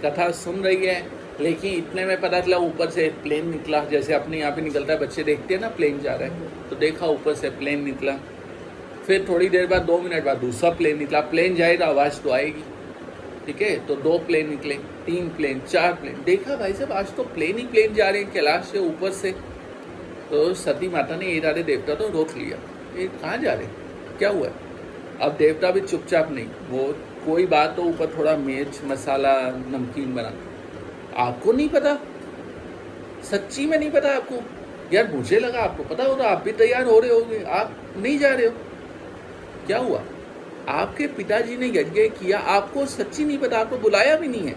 कथा सुन रही है। लेकिन इतने में पता चला ऊपर से प्लेन निकला, जैसे अपने यहाँ पे निकलता है, बच्चे देखते हैं ना प्लेन जा रहा है, तो देखा ऊपर से प्लेन निकला। फिर थोड़ी देर बाद, 2 मिनट बाद दूसरा प्लेन निकला। प्लेन जाएगा आवाज़ तो आएगी। ठीक है, तो 2 प्लेन निकले, 3 प्लेन, 4 प्लेन। देखा भाई साहब आज तो प्लेन ही प्लेन जा रहे हैं कैलाश से ऊपर से। तो सती माता ने ये सारे देवता तो रोक लिया, ये कहाँ जा रहे, क्या हुआ। अब देवता भी चुपचाप नहीं, वो कोई बात तो ऊपर थोड़ा मिर्च मसाला नमकीन बना। आपको नहीं पता, सच्ची में नहीं पता आपको। यार मुझे लगा आपको पता होगा, आप भी तैयार हो रहे होगे, आप नहीं जा रहे हो, क्या हुआ। आपके पिताजी ने यज्ञ किया, आपको सच्ची नहीं पता, आपको बुलाया भी नहीं है,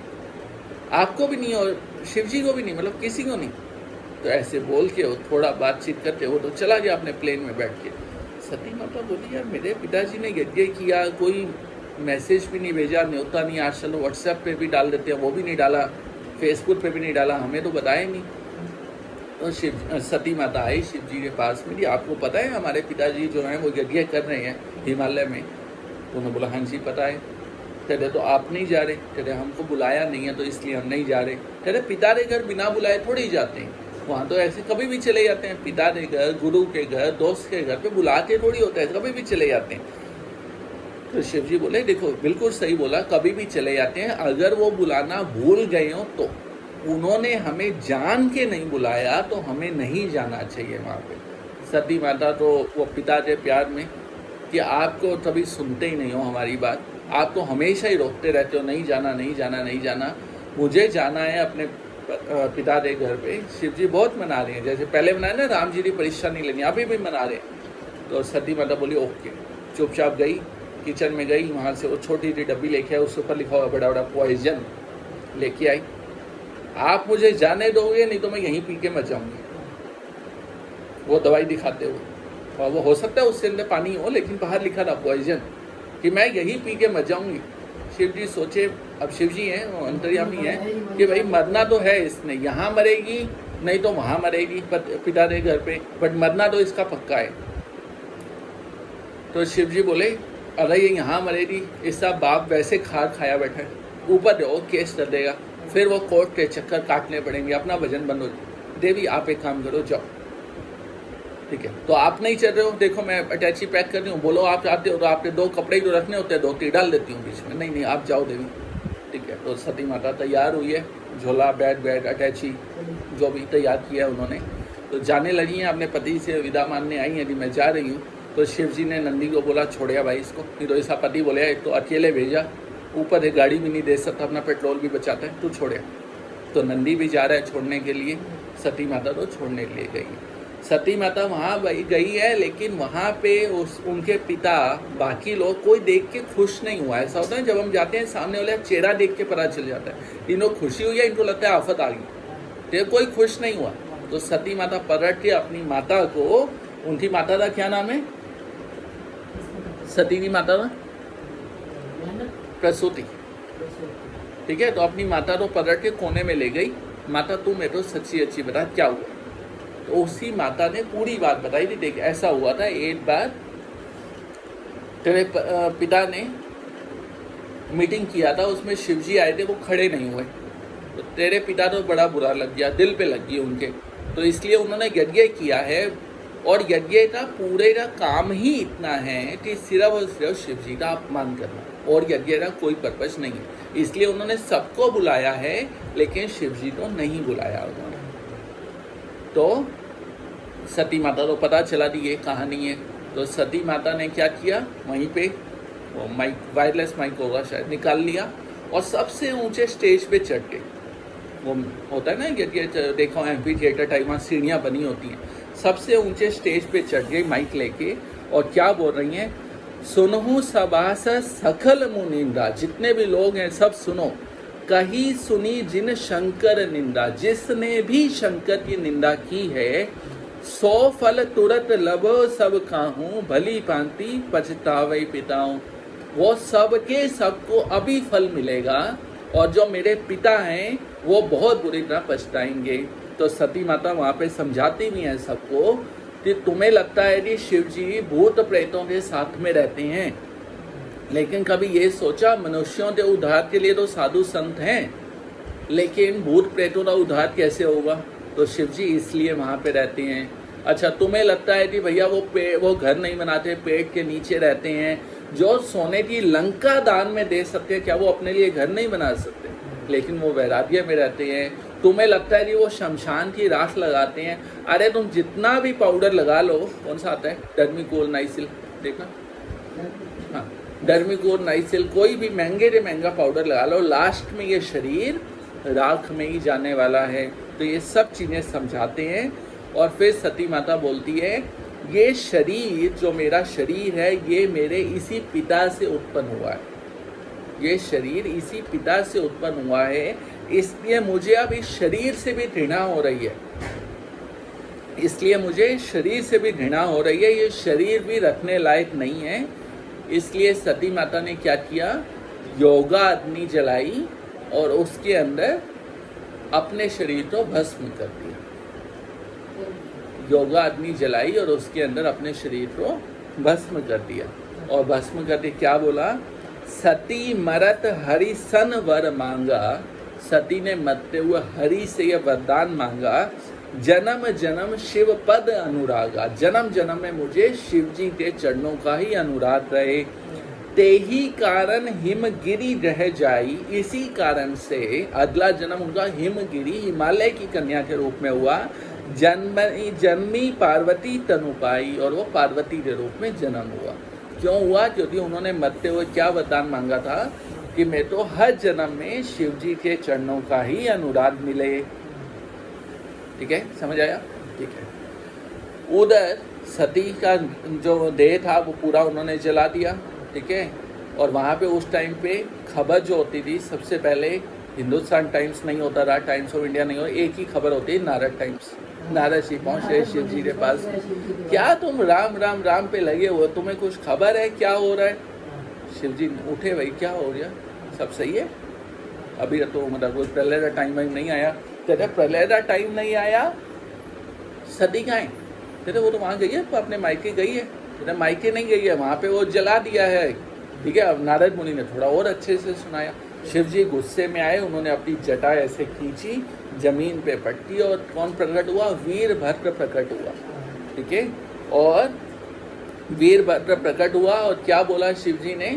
आपको भी नहीं और शिव जी को भी नहीं, मतलब किसी को नहीं। तो ऐसे बोल के वो थोड़ा बातचीत करते वो तो चला गया अपने प्लेन में बैठ के। सती माता बोली यार मेरे पिताजी ने यज्ञ किया, कोई मैसेज भी नहीं भेजा, न्योता नहीं, आज चलो व्हाट्सएप पे भी डाल देते हैं, वो भी नहीं डाला, फेसबुक पे भी नहीं डाला, हमें तो बताया नहीं। तो सती माता आई शिव जी के पास में, आपको पता है हमारे पिताजी जो हैं वो यज्ञ कर रहे हैं हिमालय में। तो उन्होंने बोला हाँ जी पता है। कहते तो आप नहीं जा रहे, कहते हमको बुलाया नहीं है तो इसलिए हम नहीं जा रहे। कहते पिता के घर बिना बुलाए थोड़ी जाते हैं, वहाँ तो ऐसे कभी भी चले जाते हैं, पिता के घर, गुरु के घर, दोस्त के घर पे बुला के थोड़ी होता है, कभी भी चले जाते हैं। तो शिव जी बोले देखो बिल्कुल सही बोला, कभी भी चले जाते हैं, अगर वो बुलाना भूल गए हो तो उन्होंने हमें जान के नहीं बुलाया तो हमें नहीं जाना चाहिए वहाँ पे। सती माता तो वो पिता के प्यार में कि आपको कभी सुनते ही नहीं हो हमारी बात, आप तो हमेशा ही रोकते रहते हो, नहीं जाना नहीं जाना नहीं जाना, मुझे जाना है अपने पिता के घर पे। शिव जी बहुत मना रहे हैं, जैसे पहले मनाए ना राम जी की परीक्षा नहीं लेनी, अभी भी मना रहे हैं। तो सती माता बोली ओके, चुपचाप गई, किचन में गई, वहाँ से वो छोटी सी डब्बी लेके आई, उसके ऊपर लिखा हुआ बड़ा बड़ा पॉइजन लेके आई। आप मुझे जाने दोगे नहीं तो मैं यहीं पी के मर जाऊँगी, वो दवाई दिखाते हुए। और वो हो सकता है उससे अंदर पानी हो, लेकिन बाहर लिखा था पॉइजन, कि मैं यहीं पी के मर जाऊँगी। शिव जी सोचे, अब शिव जी हैं वो अंतर्यामी हैं, कि भाई मरना तो है इसने, यहाँ मरेगी नहीं तो वहाँ मरेगी पिता के घर पे, बट मरना तो इसका पक्का है। तो शिव जी बोले अरे ये यहाँ मरेगी, इसका बाप वैसे खाया बैठा है, ऊपर देखो केस कर देगा, फिर वो कोर्ट के चक्कर काटने पड़ेंगे, अपना वजन बंद हो जाए। देवी आप एक काम करो, जाओ। ठीक है, तो आप नहीं चल रहे हो, देखो मैं अटैची पैक कर रही हूँ, बोलो आप आते हो तो आपने 2 कपड़े जो रखने होते हैं 2 डाल देती हूँ बीच में, नहीं नहीं आप जाओ देवी। ठीक है, तो सती माता तैयार हुई है, झोला बैग अटैची जो भी तैयार किया है उन्होंने, तो जाने लगी हैं अपने पति से विदा मानने आई हैं कि मैं जा रही हूँ। तो शिव जी ने नंदी को बोला छोड़िया भाई इसको, नहीं तो ऐसा पति बोले एक तो अकेले भेजा, ऊपर एक गाड़ी भी नहीं दे सकता, अपना पेट्रोल भी बचाता है, तू छोड़िया। तो नंदी भी जा रहा है छोड़ने के लिए, सती माता तो छोड़ने के लिए गई। सती माता वहाँ गई है, लेकिन वहाँ पे उनके पिता बाकी लोग कोई देख के खुश नहीं हुआ। ऐसा होता है जब हम जाते हैं सामने वाले चेहरा देख के पता चल जाता है इनको खुशी हुई है, इनको लगता है आफत आ गई, तो कोई खुश नहीं हुआ। तो सती माता पलट के अपनी माता को, उनकी माता का क्या नाम है, सती की माता का प्रसूति, ठीक है, तो अपनी माता को पलट के कोने में ले गई, माता तू मेरे को सच्ची अच्छी बता क्या हुआ। तो उसी माता ने पूरी बात बताई थी, देख ऐसा हुआ था एक बार तेरे पिता ने मीटिंग किया था, उसमें शिवजी आए थे, वो खड़े नहीं हुए, तो तेरे पिता को बड़ा बुरा लग गया, दिल पे लग गई उनके, तो इसलिए उन्होंने यज्ञ किया है। और यज्ञ का पूरे का काम ही इतना है कि सिर्फ और सिर्फ शिवजी का अपमान करना, और यज्ञ का कोई पर्पस नहीं है, इसलिए उन्होंने सबको बुलाया है लेकिन शिवजी को नहीं बुलाया उन्होंने। तो सती माता को पता चला कि ये कहानी है, तो सती माता ने क्या किया, वहीं पे वो माइक, वायरलेस माइक होगा शायद, निकाल लिया और सबसे ऊंचे स्टेज पे चढ़ के, वो होता है ना ये देखो एम्फी थिएटर टाइप, वहाँ सीढ़ियाँ बनी होती हैं, सबसे ऊंचे स्टेज पे चढ़ गई माइक लेके, और क्या बोल रही हैं, सुनहु सबास सकल मुनिंदा, जितने भी लोग हैं सब सुनो, कही सुनी जिन शंकर निंदा, जिसने भी शंकर की निंदा की है, 100 फल तुरंत लबो सब काहूँ, भली भांति पछतावे पिताऊँ, वो सबके सबको अभी फल मिलेगा, और जो मेरे पिता हैं वो बहुत बुरी तरह पछताएंगे। तो सती माता वहाँ पे समझाती भी हैं सबको कि तुम्हें लगता है कि शिव जी भूत प्रेतों के साथ में रहते हैं, लेकिन कभी ये सोचा मनुष्यों के उद्धार के लिए तो साधु संत हैं, लेकिन भूत प्रेतों का उद्धार कैसे होगा, तो शिव जी इसलिए वहाँ पे रहते हैं। अच्छा तुम्हें लगता है कि भैया वो घर नहीं बनाते, पेड़ के नीचे रहते हैं, जो सोने की लंका दान में दे सकते हैं, क्या वो अपने लिए घर नहीं बना सकते, लेकिन वो वैराग्य में रहते हैं। तुम्हें लगता है कि वो शमशान की राख लगाते हैं, अरे तुम जितना भी पाउडर लगा लो, कौन सा आता है, डर्मिकोल, नाइसिल, देखना, हाँ डर्मिकोल, नाइसिल, कोई भी महंगे से महंगा पाउडर लगा लो, लास्ट में ये शरीर राख में ही जाने वाला है। तो ये सब चीज़ें समझाते हैं, और फिर सती माता बोलती है ये शरीर जो मेरा शरीर है ये मेरे इसी पिता से उत्पन्न हुआ है, ये शरीर इसी पिता से उत्पन्न हुआ है, इसलिए मुझे अब इस शरीर से भी घृणा हो रही है, इसलिए मुझे शरीर से भी घृणा हो रही है, ये शरीर भी रखने लायक नहीं है। इसलिए सती माता ने क्या किया, योगा अग्नि जलाई और उसके अंदर अपने शरीर को भस्म कर दिया, योगा अग्नि जलाई और उसके अंदर अपने शरीर को भस्म कर दिया, और भस्म करके क्या बोला, सती मरत हरि सन वर मांगा, सती ने मरते हुए हरि से यह वरदान मांगा, जन्म जन्म शिव पद अनुरागा, जन्म जन्म में मुझे शिव जी के चरणों का ही अनुराग रहे, ते ही कारण हिमगिरी रह जाई, इसी कारण से अगला जन्म उनका हिमगिरी, हिमालय की कन्या के रूप में हुआ, जन्मी पार्वती तनु पाई, और वो पार्वती के रूप में जन्म हुआ। क्यों हुआ, क्योंकि उन्होंने मरते हुए क्या वरदान मांगा था कि मैं तो हर जन्म में शिव जी के चरणों का ही अनुराग मिले। ठीक है, समझ आया, ठीक है। उधर सती का जो देह था वो पूरा उन्होंने जला दिया, ठीक है, और वहाँ पे उस टाइम पे खबर जो होती थी, सबसे पहले हिंदुस्तान टाइम्स नहीं होता रहा, टाइम्स ऑफ इंडिया नहीं हो, एक ही खबर होती है नारद टाइम्स, नारद जी पहुँच रहे शिव जी के पास, क्या तुम राम राम राम पे लगे हो, तुम्हें कुछ खबर है क्या हो रहा है। शिव जी उठे, भाई क्या हो गया, सब सही है, अभी तो मतलब कोई प्रलय का टाइम नहीं आया, कहते प्रलय का टाइम नहीं आया, सती कहाँ है, कहते वो तो वहाँ गई है, अपने मायके गई है, कहते मायके नहीं गई है, वहाँ पे वो जला दिया है। ठीक है, अब नारद मुनि ने थोड़ा और अच्छे से सुनाया, शिव जी गुस्से में आए, उन्होंने अपनी जटा ऐसे खींची, जमीन पे पट्टी, और कौन प्रकट हुआ, वीरभद्र प्रकट हुआ। ठीक है। और वीरभद्र प्रकट हुआ और क्या बोला शिव जी ने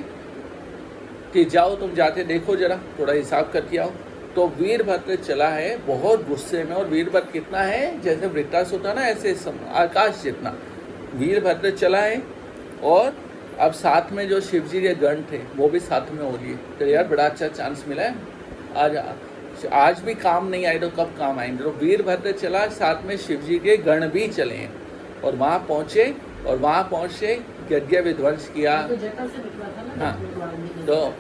कि जाओ तुम जाके देखो जरा, थोड़ा हिसाब करके आओ। तो वीरभद्र चला है बहुत गुस्से में, और वीरभद्र कितना है, जैसे वृत्तासुर होता ना ऐसे आकाश जितना वीरभद्र चला है। और अब साथ में जो शिव जी के गण थे वो भी साथ में हो लिए। तो यार बड़ा अच्छा चांस मिला है, आज भी काम नहीं आए तो कब काम आएंगे। तो वीरभद्र चला, साथ में शिव जी के गण भी चले हैं और वहाँ पहुँचे, और वहाँ पहुँचे यज्ञ विध्वंस किया। हाँ, तो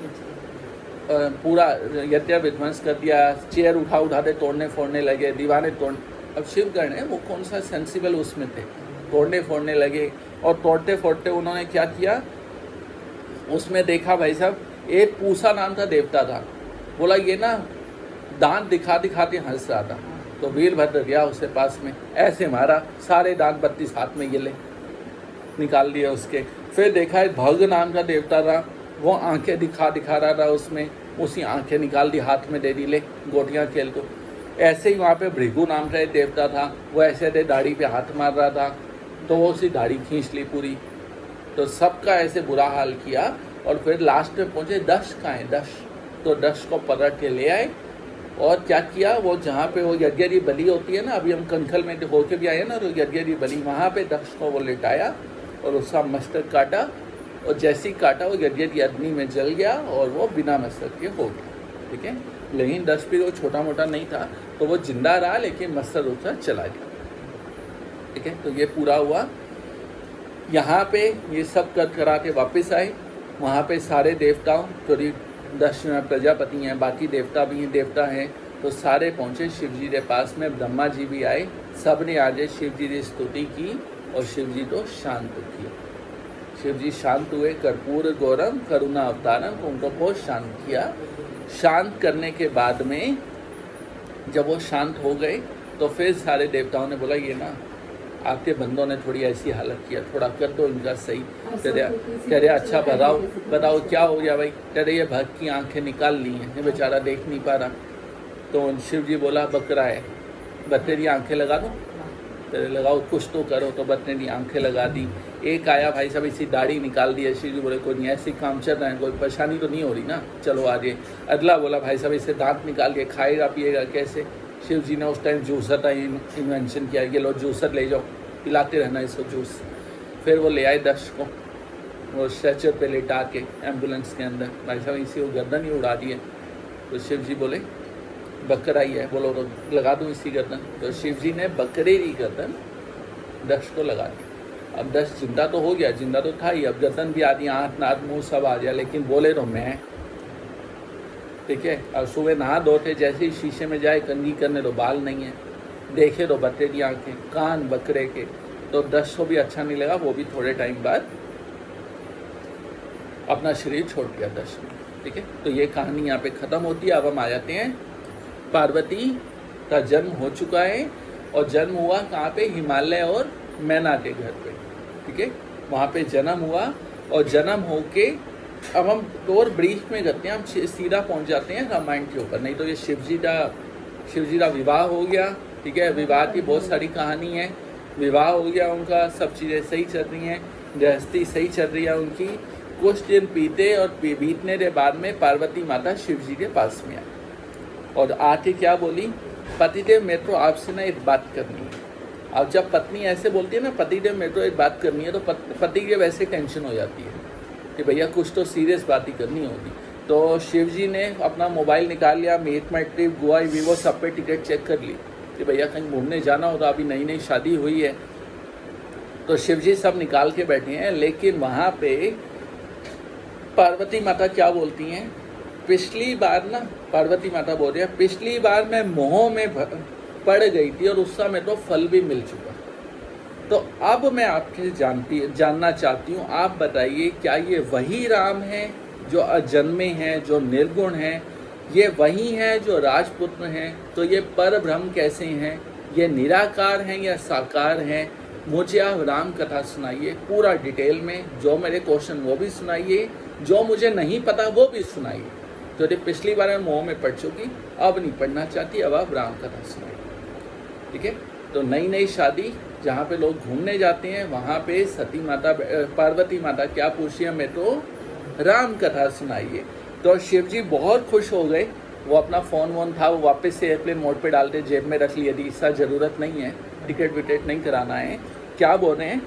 पूरा यज्ञ विध्वंस कर दिया, चेयर उठाते तोड़ने फोड़ने लगे, दीवाने तोड़। अब शिवगण है वो कौन सा सेंसिबल उसमें थे, तोड़ने फोड़ने लगे। और तोड़ते फोड़ते उन्होंने क्या किया, उसमें देखा भाई साहब एक पूसा नाम था देवता था, बोला ये ना दांत दिखाते हंस रहा था। तो वीरभद्र गया उसके पास में, ऐसे मारा, सारे दांत 32 हाथ में गिले, निकाल दिया उसके। फिर देखा एक भग नाम का देवता था, वो आंखें दिखा रहा था उसमें, उसी आंखें निकाल दी, हाथ में दे दी, ले गोटियाँ खेल को। ऐसे ही वहाँ पे भृगु नाम का एक देवता था, वो ऐसे दे दाढ़ी पे हाथ मार रहा था, तो वो उसी दाढ़ी खींच ली पूरी। तो सबका ऐसे बुरा हाल किया। और फिर लास्ट में पहुँचे दश का है, दश। तो दश को पकड़ के ले आए और क्या किया, वो जहाँ पे वो यज्ञ बलि होती है ना, अभी हम कंखल में होके भी आए ना, तो यज्ञ बलि वहाँ पे दक्ष को वो लेटाया और उसका मस्तक काटा, और जैसे ही काटा वो यज्ञ अग्नि में जल गया और वो बिना मस्तक के हो गया। ठीक है, लेकिन दक्ष भी वो छोटा मोटा नहीं था, तो वो जिंदा रहा लेकिन मस्तक उसका चला गया। ठीक है, तो ये पूरा हुआ। यहाँ पे ये सब कर करा के वापस आए। वहाँ पे सारे देवताओं, थोड़ी 10 प्रजापति हैं, बाकी देवता भी हैं, देवता हैं, तो सारे पहुँचे शिव जी के पास में। ब्रह्मा जी भी आए, सब ने आज शिव जी की स्तुति की और शिव जी को शांत किया। शिव जी शांत हुए, कर्पूर गौरम करुणा अवतारम, उनको बहुत शांत किया। शांत करने के बाद में जब वो शांत हो गए तो फिर सारे देवताओं ने बोला ये ना आपके बंदों ने थोड़ी ऐसी हालत किया, थोड़ा कर दो इनका सही। कह रहे अच्छा बताओ क्या हो गया भाई। कह रहे ये भक्त की आंखें निकाल ली हैं, ये बेचारा देख नहीं पा रहा। तो शिव जी बोला बकरा है, बकरे आंखें लगा दो। तेरे लगाओ, कुछ तो करो। तो बच्चे ने आंखें लगा दी। एक आया भाई साहब इसी दाढ़ी निकाल दी। शिव जी बोले कोई नहीं, ऐसे काम चल रहा है, कोई परेशानी तो नहीं हो रही ना, चलो आगे। अगला बोला भाई साहब इससे दांत निकाल के खाएगा पिएगा कैसे। शिव जी ने उस टाइम जूसर का इन्वेंशन किया, ये लो जूसर ले जाओ, पिलाते रहना इसको जूस। फिर वो ले आए दक्ष को, वो स्ट्रेचर पे लेटा के एम्बुलेंस के अंदर। भाई साहब इसी को गर्दन ही उड़ा दी है। तो शिव जी बोले बकरा ही है, बोलो तो लगा दूँ इसी गर्दन। तो शिव जी ने बकरे की गर्दन दक्ष को लगा दी। अब दक्ष जिंदा तो हो गया, जिंदा तो था ही, अब गर्दन भी आदि, आँख नाक मुँह सब आ गया, लेकिन बोले तो मैं। ठीक है, अब सुबह नहा धोते जैसे ही शीशे में जाए कंघी करने तो बाल नहीं है, देखे तो बकरे की आँखें, कान बकरे के। तो दक्ष को भी अच्छा नहीं लगा, वो भी थोड़े टाइम बाद अपना शरीर छोड़ दिया दक्ष ने। ठीक है, तो ये कहानी यहाँ पे ख़त्म होती है। अब हम आ जाते हैं, पार्वती का जन्म हो चुका है और जन्म हुआ कहाँ पे, हिमालय और मैना के घर पे। ठीक है, वहाँ पे जन्म हुआ और जन्म होके अब हम और ब्रीफ में करते हैं, हम सीधा पहुँच जाते हैं रामायण के ऊपर। नहीं तो ये शिव जी का विवाह हो गया। ठीक है, विवाह की बहुत सारी कहानी है। विवाह हो गया उनका, सब चीज़ें सही चल रही हैं, गृहस्थी सही चल रही है उनकी। कुछ दिन बीते और बीतने के बाद में पार्वती माता शिव जी के पास में आई और आके क्या बोली, पतिदेव मेरे को आपसे ना एक बात करनी है। अब जब पत्नी ऐसे बोलती है ना, पतिदेव मेरे को एक बात करनी है, तो पति के वैसे टेंशन हो जाती है कि भैया कुछ तो सीरियस बात ही करनी होगी। तो शिव जी ने अपना मोबाइल निकाल लिया, मेक माई ट्रिप, गोवा, वीवो सब पे टिकट चेक कर ली कि भैया कहीं घूमने जाना हो, तो अभी नई नई शादी हुई है। तो शिव जी सब निकाल के बैठे हैं, लेकिन वहाँ पे पार्वती माता क्या बोलती हैं, पिछली बार ना, पार्वती माता बोल रही है पिछली बार मैं मोह में पड़ गई थी और उस समय तो फल भी मिल चुका। तो अब मैं आपसे जानना चाहती हूँ, आप बताइए क्या ये वही राम है जो अजन्मे हैं, जो निर्गुण हैं, ये वही हैं जो राजपुत्र हैं? तो ये पर ब्रह्म कैसे हैं, ये निराकार हैं या साकार हैं? मुझे आप राम कथा सुनाइए पूरा डिटेल में, जो मेरे क्वेश्चन वो भी सुनाइए, जो मुझे नहीं पता वो भी सुनाइए। तो ये पिछली बार मैं मोह में पढ़ चुकी, अब नहीं पढ़ना चाहती, अब आप राम कथा सुनाइए। ठीक है, तो नई नई शादी जहाँ पे लोग घूमने जाते हैं वहाँ पे सती माता पार्वती माता क्या पूछी हमें तो राम कथा सुनाइए। तो शिव जी बहुत खुश हो गए। वो अपना फ़ोन वोन था वो वापस से एयरप्लेन मोड पे डालते जेब में रख लिया, यदि इसका ज़रूरत नहीं है, टिकट विकेट नहीं कराना है। क्या बोल रहे हैं,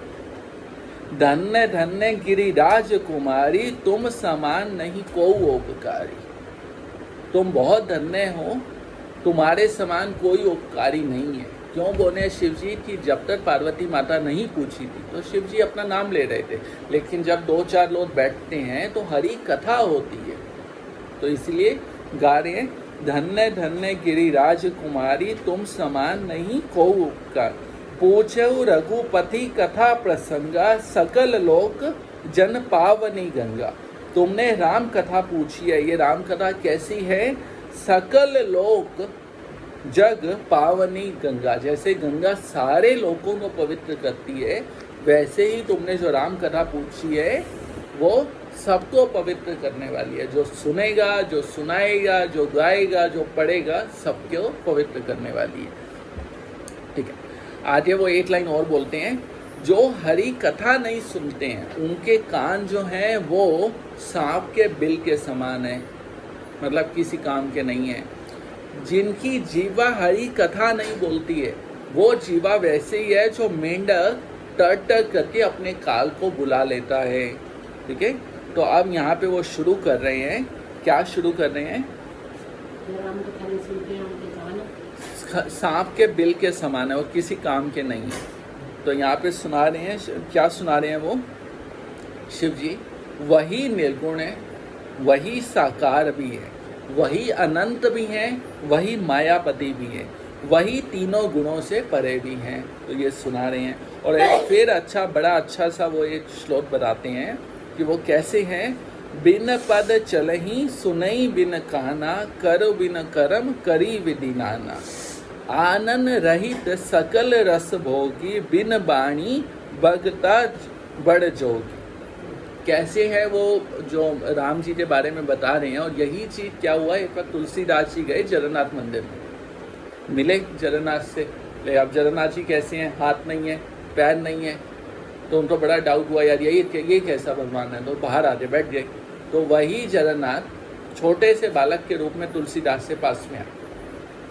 धन्य धन्य गिरिराज कुमारी तुम समान नहीं को उपकारी। तुम बहुत धन्य हो, तुम्हारे समान कोई उपकारी नहीं है। क्यों बोले शिव जी कि जब तक पार्वती माता नहीं पूछी थी तो शिव जी अपना नाम ले रहे थे, लेकिन जब 2-4 लोग बैठते हैं तो हरी कथा होती है, तो इसलिए गा रहे हैं धन्य धन्य गिरिराज कुमारी तुम समान नहीं को उपकार। पूछऊ रघुपति कथा प्रसंगा सकल लोक जन पावनी गंगा। तुमने राम कथा पूछी है, ये राम कथा कैसी है, सकल लोक जग पावनी गंगा। जैसे गंगा सारे लोगों को पवित्र करती है, वैसे ही तुमने जो राम कथा पूछी है वो सबको पवित्र करने वाली है। जो सुनेगा, जो सुनाएगा, जो गाएगा, जो पढ़ेगा, सबको पवित्र करने वाली है। ठीक है, आगे वो एक लाइन और बोलते हैं, जो हरी कथा नहीं सुनते हैं उनके कान जो हैं वो सांप के बिल के समान है, मतलब किसी काम के नहीं है। जिनकी जीवा हरी कथा नहीं बोलती है वो जीवा वैसे ही है जो मेंढक टट करके अपने काल को बुला लेता है। ठीक है, तो अब यहाँ पे वो शुरू कर रहे हैं, क्या शुरू कर रहे हैं, सांप के बिल के समान है और किसी काम के नहीं है। तो यहाँ पे सुना रहे हैं, क्या सुना रहे हैं वो शिव जी, वही निर्गुण है, वही साकार भी है, वही अनंत भी हैं, वही मायापति भी है, वही तीनों गुणों से परे भी हैं। तो ये सुना रहे हैं। और एक फिर बड़ा अच्छा सा वो एक श्लोक बताते हैं कि वो कैसे हैं, बिन पद चलही सुनई बिन कहना कर बिन करम करी विधि नाना। आनन रहित सकल रस भोगी बिन बाणी भगता बड़ जोगी। कैसे है वो जो राम जी के बारे में बता रहे हैं। और यही चीज़ क्या हुआ, एक बार तुलसीदास जी गए जगन्नाथ मंदिर में, मिले जगन्नाथ से, ले अब जगन्नाथ जी कैसे हैं, हाथ नहीं है, पैर नहीं है, तो उनको बड़ा डाउट हुआ यार ये कैसा भगवान है। तो बाहर आके बैठ गए। तो वही जगन्नाथ छोटे से बालक के रूप में तुलसीदास से पास में आए।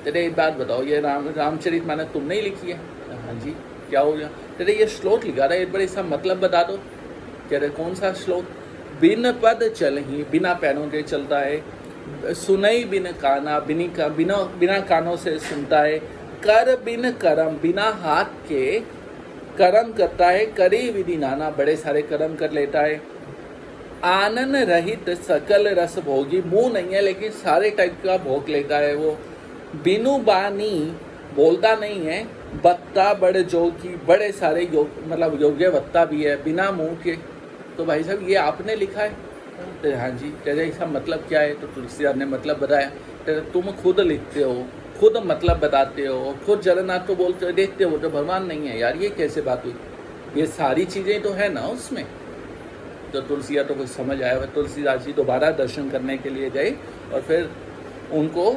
तेरे एक बात बताओ, ये रामचरितमानस तुमने ही लिखी है? हाँ जी। क्या हो गया? तेरे ये श्लोक लिखा रहा है, एक बार इसका मतलब बता दो। कह रहे कौन सा श्लोक, बिन पद चलही, बिना पैरों के चलता है, सुनई बिन काना, बिना कानों से सुनता है, कर बिन करम, बिना हाथ के कर्म करता है, करी विधि नाना, बड़े सारे कर्म कर लेता है, आनन रहित सकल रस भोगी, मुंह नहीं है लेकिन सारे टाइप का भोग लेता है वो, बिनु बानी, बोलता नहीं है, बत्ता बड़े जोगी, बड़े सारे मतलब योग्य बत्ता भी है, बिना मुंह के। तो भाई साहब ये आपने लिखा है? तो हाँ जी। तेरे इसका मतलब क्या है? तो तुलसीदास ने मतलब बताया। तेरे तुम खुद लिखते हो, खुद मतलब बताते हो, खुद जगन्नाथ को बोलते हो, देखते हो तो भगवान नहीं है यार, ये कैसे बात हुई? ये सारी चीज़ें तो है ना उसमें। तो तुलसीदास तो कुछ समझ आया। वह तुलसीदास जी दोबारा दर्शन करने के लिए गए और फिर उनको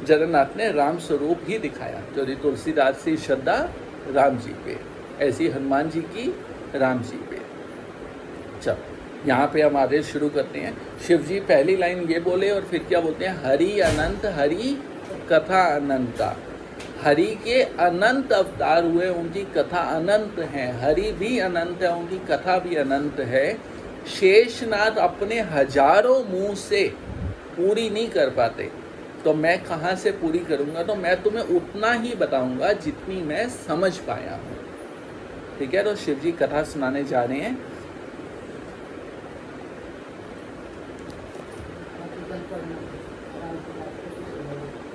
जगन्नाथ ने राम स्वरूप ही दिखाया। तो तुलसीदास की श्रद्धा राम जी पे, ऐसी हनुमान जी की राम जी पे। चल यहाँ पे हम आदेश शुरू करते हैं। शिव जी पहली लाइन ये बोले और फिर क्या बोलते हैं, हरि अनंत हरि कथा अनंता। हरि के अनंत अवतार हुए, उनकी कथा अनंत है। हरि भी अनंत है, उनकी कथा भी अनंत है। शेषनाग अपने हजारों मुंह से पूरी नहीं कर पाते, तो मैं कहाँ से पूरी करूँगा? तो मैं तुम्हें उतना ही बताऊँगा जितनी मैं समझ पाया हूँ। ठीक है, तो शिव जी कथा सुनाने जा रहे हैं।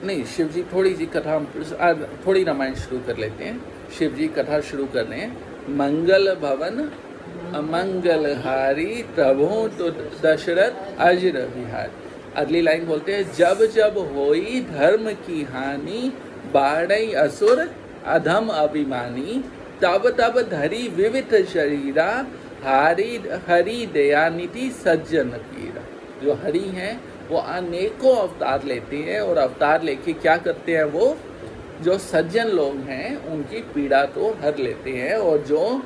नहीं, शिव जी थोड़ी सी कथा, थोड़ी रामायण शुरू कर लेते हैं। शिव जी कथा शुरू कर रहे हैं। मंगल भवन अमंगल हारी प्रभु तो दशरथ अजर विहार। अगली लाइन बोलते हैं, जब जब होई धर्म की हानि, बाढ़ई असुर अधम अभिमानी, तब तब धरी विविध शरीरा, हरि दयानिधि सज्जन पीरा। जो हरि हैं वो अनेकों अवतार लेते हैं और अवतार लेके क्या करते हैं, वो जो सज्जन लोग हैं उनकी पीड़ा तो हर लेते हैं, और जो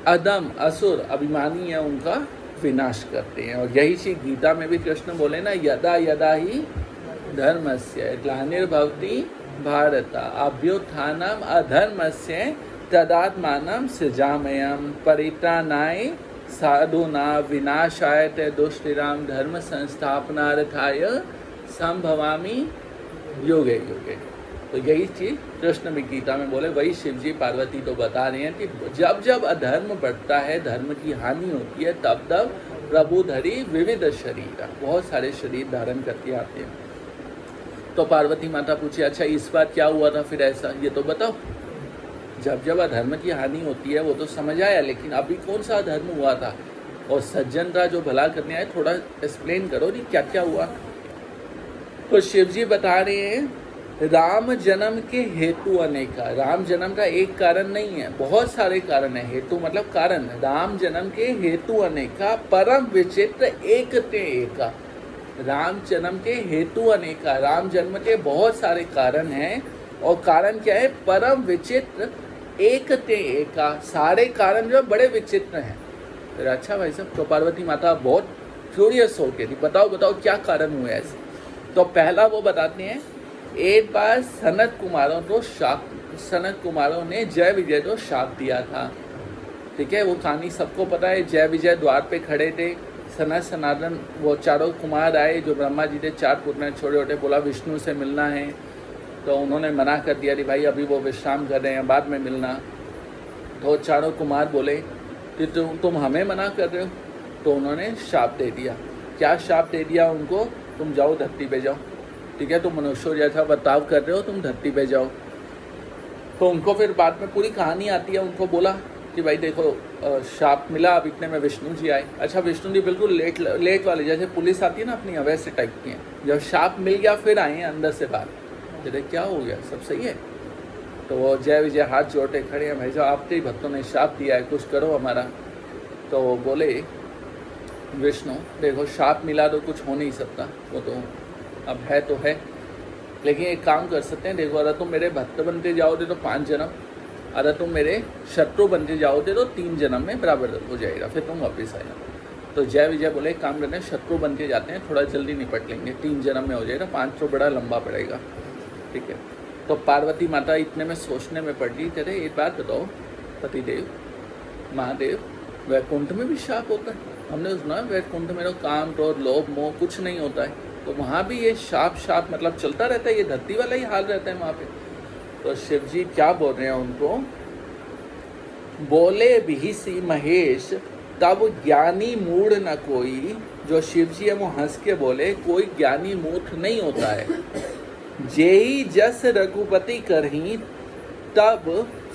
अदम असुर अभिमानी है उनका विनाश करते हैं। और यही चीज गीता में भी कृष्ण बोले ना, यदा यदा ही धर्मस्य ग्लानिर्भवति भारत अभ्युत्थानम अधर्मस्य तदात्मानं सृजाम्यहं परित्राणाय साधूनां विनाशाय च दुष्टानां धर्म संस्थापनार्थाय संभवामि युगे युगे। तो यही चीज कृष्ण भी गीता में बोले, वही शिव जी पार्वती तो बता रहे हैं कि जब जब अधर्म बढ़ता है, धर्म की हानि होती है, तब तब प्रभु धरी विविध शरीर, बहुत सारे शरीर धारण करके आते हैं। तो पार्वती माता पूछी, अच्छा इस बार क्या हुआ था फिर ऐसा, ये तो बताओ। जब जब अधर्म की हानि होती है वो तो समझ आया, लेकिन अभी कौन सा अधर्म हुआ था और सज्जन था जो भला करने आए, थोड़ा एक्सप्लेन करो नहीं क्या क्या हुआ। तो शिव जी बता रहे हैं, राम जन्म के हेतु अनेका। राम जन्म का एक कारण नहीं है, बहुत सारे कारण है। हेतु मतलब कारण। राम जन्म के हेतु अनेका, परम विचित्र एक ते एका। राम जन्म के हेतु अनेका, राम जन्म के बहुत सारे कारण हैं, और कारण क्या है, परम विचित्र एक ते एका। सारे कारण जो बड़े विचित्र हैं। फिर अच्छा भाई साहब, तो पार्वती माता बहुत क्यूरियस हो गई थी, बताओ बताओ क्या कारण हुए ऐसे। तो पहला वो बताते हैं, एक बार सनत कुमारों ने जय विजय को शाप दिया था। ठीक है, वो कहानी सबको पता है। जय विजय द्वार पे खड़े थे, सनत सनातन वो चारों कुमार आए, जो ब्रह्मा जी थे, 4 पुत्र छोटे छोटे, बोला विष्णु से मिलना है। तो उन्होंने मना कर दिया कि भाई अभी वो विश्राम कर रहे हैं, बाद में मिलना। तो चारों कुमार बोले कि तुम हमें मना कर रहे हो। तो उन्होंने शाप दे दिया। क्या शाप दे दिया उनको, तुम जाओ धरती पे जाओ। ठीक है, तुम मनुष्यों जैसा बर्ताव कर रहे हो, तुम धरती पे जाओ। तो उनको फिर बाद में पूरी कहानी आती है। उनको बोला कि भाई देखो शाप मिला, अब इतने में विष्णु जी आए। अच्छा, विष्णु जी बिल्कुल लेट वाले, जैसे पुलिस आती है ना अपनी, वैसे टाइप की हैं। जब शाप मिल गया फिर आए हैं अंदर से बाहर, कहते क्या हो गया, सब सही है। तो वो जय विजय हाथ जोड़ते खड़े हैं, भाई साहब आपके ही भक्तों ने शाप दिया है, कुछ करो हमारा। तो बोले विष्णु देखो शाप मिला तो कुछ हो नहीं सकता, वो तो अब है तो है, लेकिन एक काम कर सकते हैं, देखो अगर तुम मेरे भक्त बनते जाओगे तो 5 जन्म, अगर तुम मेरे शत्रु बनते जाओगे तो 3 जन्म में बराबर हो जाएगा, फिर तुम वापस आएगा। तो जय विजय बोले एक काम करते हैं, शत्रु बनते जाते हैं, थोड़ा जल्दी निपट लेंगे, 3 जन्म में हो जाएगा, 5 तो बड़ा लंबा पड़ेगा। ठीक है, तो पार्वती माता इतने में सोचने में पड़ गई, कहते एक बात बताओ पतिदेव महादेव, वैकुंठ में भी शाप होता है? हमने सुना वैकुंठ में तो काम क्रोध लोभ मोह कुछ नहीं होता है, तो वहाँ भी ये शाप मतलब चलता रहता है, ये धरती वाला ही हाल रहता है वहाँ पे। तो शिव जी क्या बोल रहे हैं उनको, बोले बिहिसी महेश तब ज्ञानी मूढ़ न कोई। जो शिव जी है वो हंस के बोले कोई ज्ञानी मूर्ख नहीं होता है। जेई जस रघुपति करही तब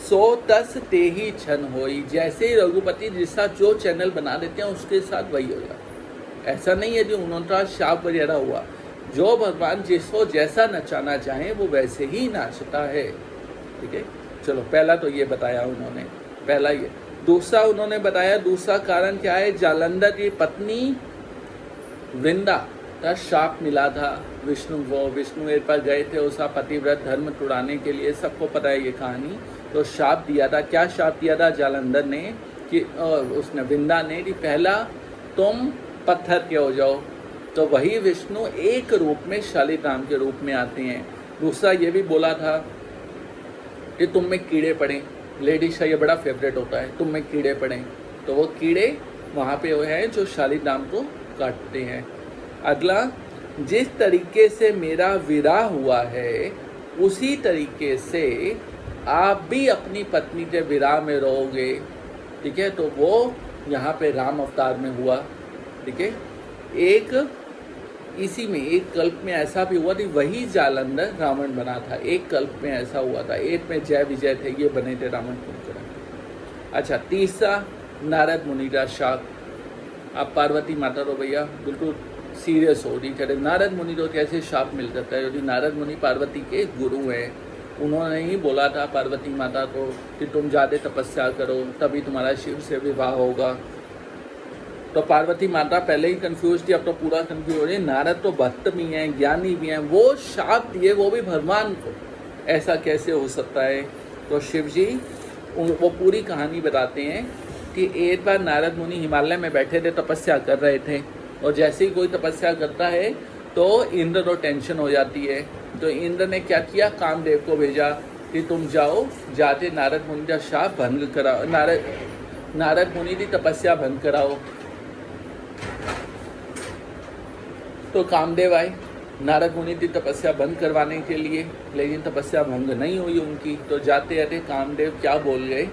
सो तस ते ही छन होई। जैसे ही रघुपति जिसका जो चैनल बना देते हैं उसके साथ वही हो जाता। ऐसा नहीं है जो उन्होंने शाप वगैरह हुआ, जो भगवान जिसको जैसा नचाना चाहे वो वैसे ही नाचता है। ठीक है, चलो पहला तो ये बताया उन्होंने, पहला ये। दूसरा उन्होंने बताया, दूसरा कारण क्या है, जालंधर की पत्नी वृंदा का शाप मिला था विष्णु को। विष्णु एक बार गए थे उसका पतिव्रत धर्म तोड़ाने के लिए, सबको पता है ये कहानी। तो शाप दिया था, क्या शाप दिया था जालंधर ने कि उसने वृंदा ने कि पहला तुम पत्थर के हो जाओ। तो वही विष्णु एक रूप में शालिग्राम के रूप में आते हैं। दूसरा ये भी बोला था कि तुम में कीड़े पड़े, लेडीज का ये बड़ा फेवरेट होता है, तुम में कीड़े पड़े। तो वो कीड़े वहाँ पे वो हैं जो शालिग्राम को काटते हैं। अगला, जिस तरीके से मेरा विवाह हुआ है उसी तरीके से आप भी अपनी पत्नी के विवाह में रहोगे। ठीक है, तो वो यहाँ पे राम अवतार में हुआ। ठीक है, एक इसी में एक कल्प में ऐसा भी हुआ थी, वही जालंधर रावण बना था। एक कल्प में ऐसा हुआ था, एक में जय विजय थे, ये बने थे रावण कुंभकर्ण। अच्छा, तीसरा नारद मुनि का शाप। अब पार्वती माता तो भैया बिल्कुल सीरियस हो रही, कहते नारद मुनि को कैसे शाप मिल सकता है, यदि नारद मुनि पार्वती के गुरु हैं। उन्होंने ही बोला था पार्वती माता को कि तुम ज़्यादा तपस्या करो तभी तुम्हारा शिव से विवाह होगा। तो पार्वती माता पहले ही कंफ्यूज थी, अब तो पूरा कंफ्यूज हो रही है। नारद तो भक्त भी हैं, ज्ञानी भी हैं, वो शाप दिए वो भी भगवान को, ऐसा कैसे हो सकता है? तो शिव जी वो पूरी कहानी बताते हैं कि एक बार नारद मुनि हिमालय में बैठे थे, तपस्या कर रहे थे, और जैसे ही कोई तपस्या करता है तो इंद्र को टेंशन हो जाती है। तो इंद्र ने क्या किया, कामदेव को भेजा कि तुम जाओ, जाते नारद मुनि का शाप भंग कराओ, नारद मुनि की तपस्या भंग कराओ। तो कामदेव आए नारद मुनि की तपस्या बंद करवाने के लिए, लेकिन तपस्या भंग नहीं हुई उनकी। तो जाते जाते कामदेव क्या बोल गए,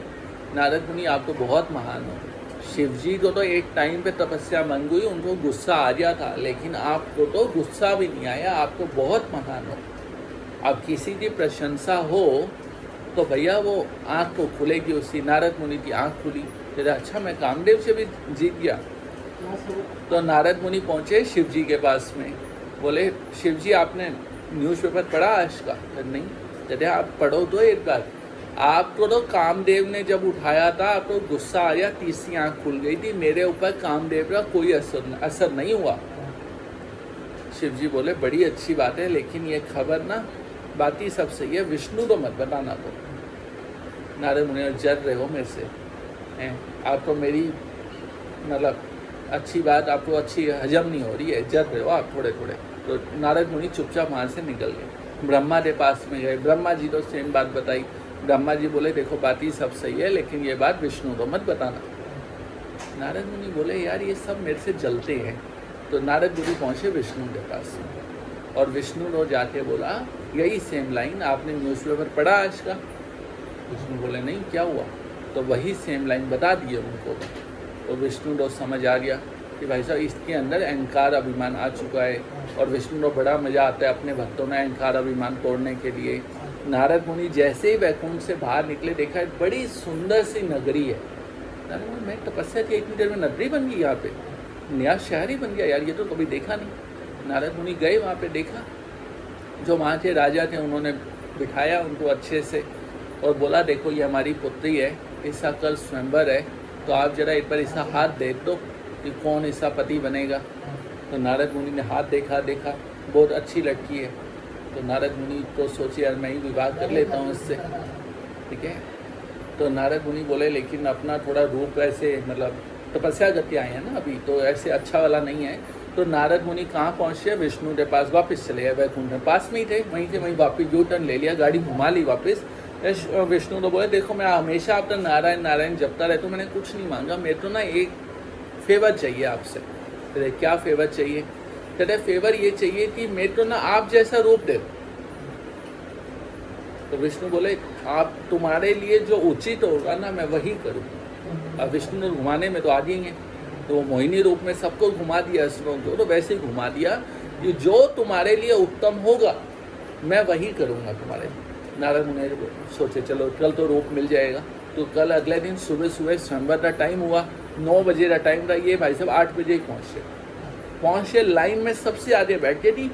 नारद मुनि आप तो बहुत महान हो, शिव जी को तो एक टाइम पे तपस्या भंग हुई, उनको गुस्सा आ गया था, लेकिन आपको तो गुस्सा भी नहीं आया, आप तो बहुत महान हो। अब किसी की प्रशंसा हो तो भैया वो आँख को खुलेगी उसकी। नारद मुनि की आँख खुली, फिर अच्छा मैं कामदेव से भी जीत गया। तो नारद मुनि पहुँचे शिव जी के पास में, बोले शिव जी आपने न्यूज़पेपर पढ़ा आज का? नहीं। कहते आप पढ़ो तो एक बार, आपको तो कामदेव ने जब उठाया था आपको गुस्सा आया, तीसरी आँख खुल गई थी, मेरे ऊपर कामदेव का कोई असर नहीं हुआ। शिव जी बोले बड़ी अच्छी बात है, लेकिन ये खबर ना बात ही सब सही है, विष्णु को मत बताना। तो नारद मुनि जर रहे हो मेरे से हैं, आपको मेरी मतलब अच्छी बात आपको अच्छी हजम नहीं हो रही है, जर रहे हो आप थोड़े थोड़े। तो नारद मुनि चुपचाप वहाँ से निकल गए, ब्रह्मा के पास में गए। ब्रह्मा जी तो सेम बात बताई। ब्रह्मा जी बोले देखो बात ही सब सही है, लेकिन ये बात विष्णु को मत बताना। नारद मुनि बोले यार ये सब मेरे से जलते हैं। तो नारद मुनि पहुँचे विष्णु के पास और विष्णु को जाके बोला यही सेम लाइन, आपने न्यूज़पेपर पढ़ा आज का? विष्णु बोले नहीं, क्या हुआ? तो वही सेम लाइन बता दिए उनको। तो विष्णु को समझ आ गया कि भाई साहब इसके अंदर अहंकार अभिमान आ चुका है, और विष्णु को बड़ा मज़ा आता है अपने भक्तों में अहंकार अभिमान तोड़ने के लिए। नारद मुनि जैसे ही वैकुंठ से बाहर निकले, देखा एक बड़ी सुंदर सी नगरी है। नारद मुनि मैं तपस्या की इतनी देर में नगरी बन गई, यहाँ पे नया शहर ही बन गया यार, ये तो कभी देखा नहीं। नारद मुनि गए वहाँ पे, देखा जो वहाँ के राजा थे उन्होंने बिठाया उनको अच्छे से और बोला देखो ये हमारी पुत्री है, इसका कल स्वयंवर है, तो आप जरा एक बार इसका हाथ देख दो कि कौन इसका पति बनेगा। तो नारद मुनि ने हाथ देखा बहुत अच्छी लड़की है। तो नारद मुनि तो सोचे यार मैं ही विवाह कर लेता हूँ इससे, ठीक है। तो नारद मुनि बोले लेकिन अपना थोड़ा रूप ऐसे मतलब तपस्या करके आए हैं ना अभी, तो ऐसे अच्छा वाला नहीं है। तो नारद मुनि कहाँ पहुँचे, विष्णु के पास वापस चले गए, वैकुंठ में पास में ही थे, वहीं से वहीं वापस यू टर्न ले लिया, गाड़ी घुमा ली वापस। विष्णु तो बोले देखो मैं हमेशा आपका नारायण नारायण जपता रहता हूँ, मैंने कुछ नहीं मांगा, मेरे तो ना एक फेवर चाहिए आपसे। कहते क्या फेवर चाहिए? कहते फेवर ये चाहिए कि मेरे को ना आप जैसा रूप दे। तो विष्णु बोले आप तुम्हारे लिए जो उचित होगा ना मैं वही करूँ। अब विष्णु ने घुमाने में तो आ जाएंगे, तो वो मोहिनी रूप में सबको घुमा दिया असुरों को, तो वैसे ही घुमा दिया कि जो तुम्हारे लिए उत्तम होगा मैं वही करूँगा तुम्हारे लिए। नारद मुनि सोचे चलो कल तो रूप मिल जाएगा। तो कल अगले दिन सुबह स्वयंवर का टाइम हुआ, 9 बजे का टाइम था, ये भाई साहब 8 बजे ही पहुँचे। लाइन में सबसे आगे बैठे थी।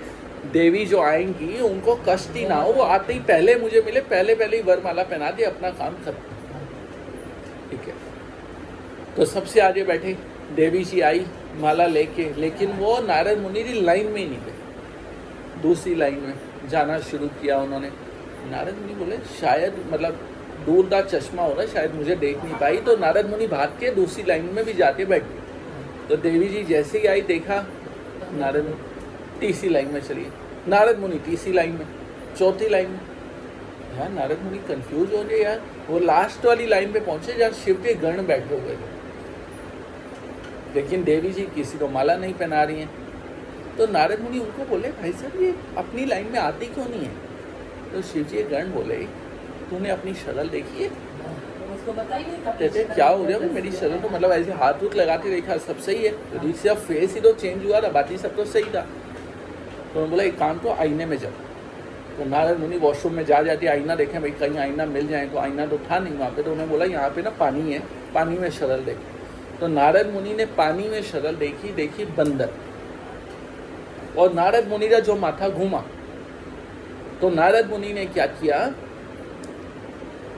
देवी जो आएंगी उनको कष्ट ही ना हो, वो आते ही पहले मुझे मिले, पहले ही वरमाला पहना दे, अपना काम खत्म, ठीक है। तो सबसे आगे बैठे देवी जी आई माला लेके, लेकिन वो नारद मुनि की लाइन में ही नहीं गए, दूसरी लाइन में जाना शुरू किया उन्होंने। नारद मुनि बोले शायद मतलब दूर का चश्मा हो रहा, शायद मुझे देख नहीं पाई। तो नारद मुनि भाग के दूसरी लाइन में भी जाके बैठ गए। तो देवी जी जैसे ही आई देखा नारद तीसरी लाइन में चलिए, नारद मुनि तीसरी लाइन में, चौथी लाइन में। यार नारद मुनि कंफ्यूज हो गए यार, वो लास्ट वाली लाइन पे पहुंचे जहाँ शिव के गण बैठे हुए थे, लेकिन देवी जी किसी को माला नहीं पहना रही हैं। तो नारद मुनि उनको बोले भाई साहब ये अपनी लाइन में आती क्यों नहीं है? तो शिव जी गण बोले तूने अपनी शक्ल देखी है? कहते क्या हो गया मेरी शक्ल तो मतलब ऐसे हाथ उत लगाते देखा सब सही है, तो सिर्फ फेस ही तो चेंज हुआ था, बाकी सब तो सही था। तो उन्होंने बोला एक काम तो आईने में जाओ। तो नारद मुनि वॉशरूम में जाते आईना देखें भाई कहीं आईना मिल जाए, तो आईना तो था नहीं वहाँ पे। तो उन्होंने बोला यहाँ पे ना पानी है, पानी में शक्ल देख। तो नारद मुनि ने पानी में शक्ल देखी बंदर, और नारद मुनि का जो माथा घूमा। तो नारद मुनि ने क्या किया,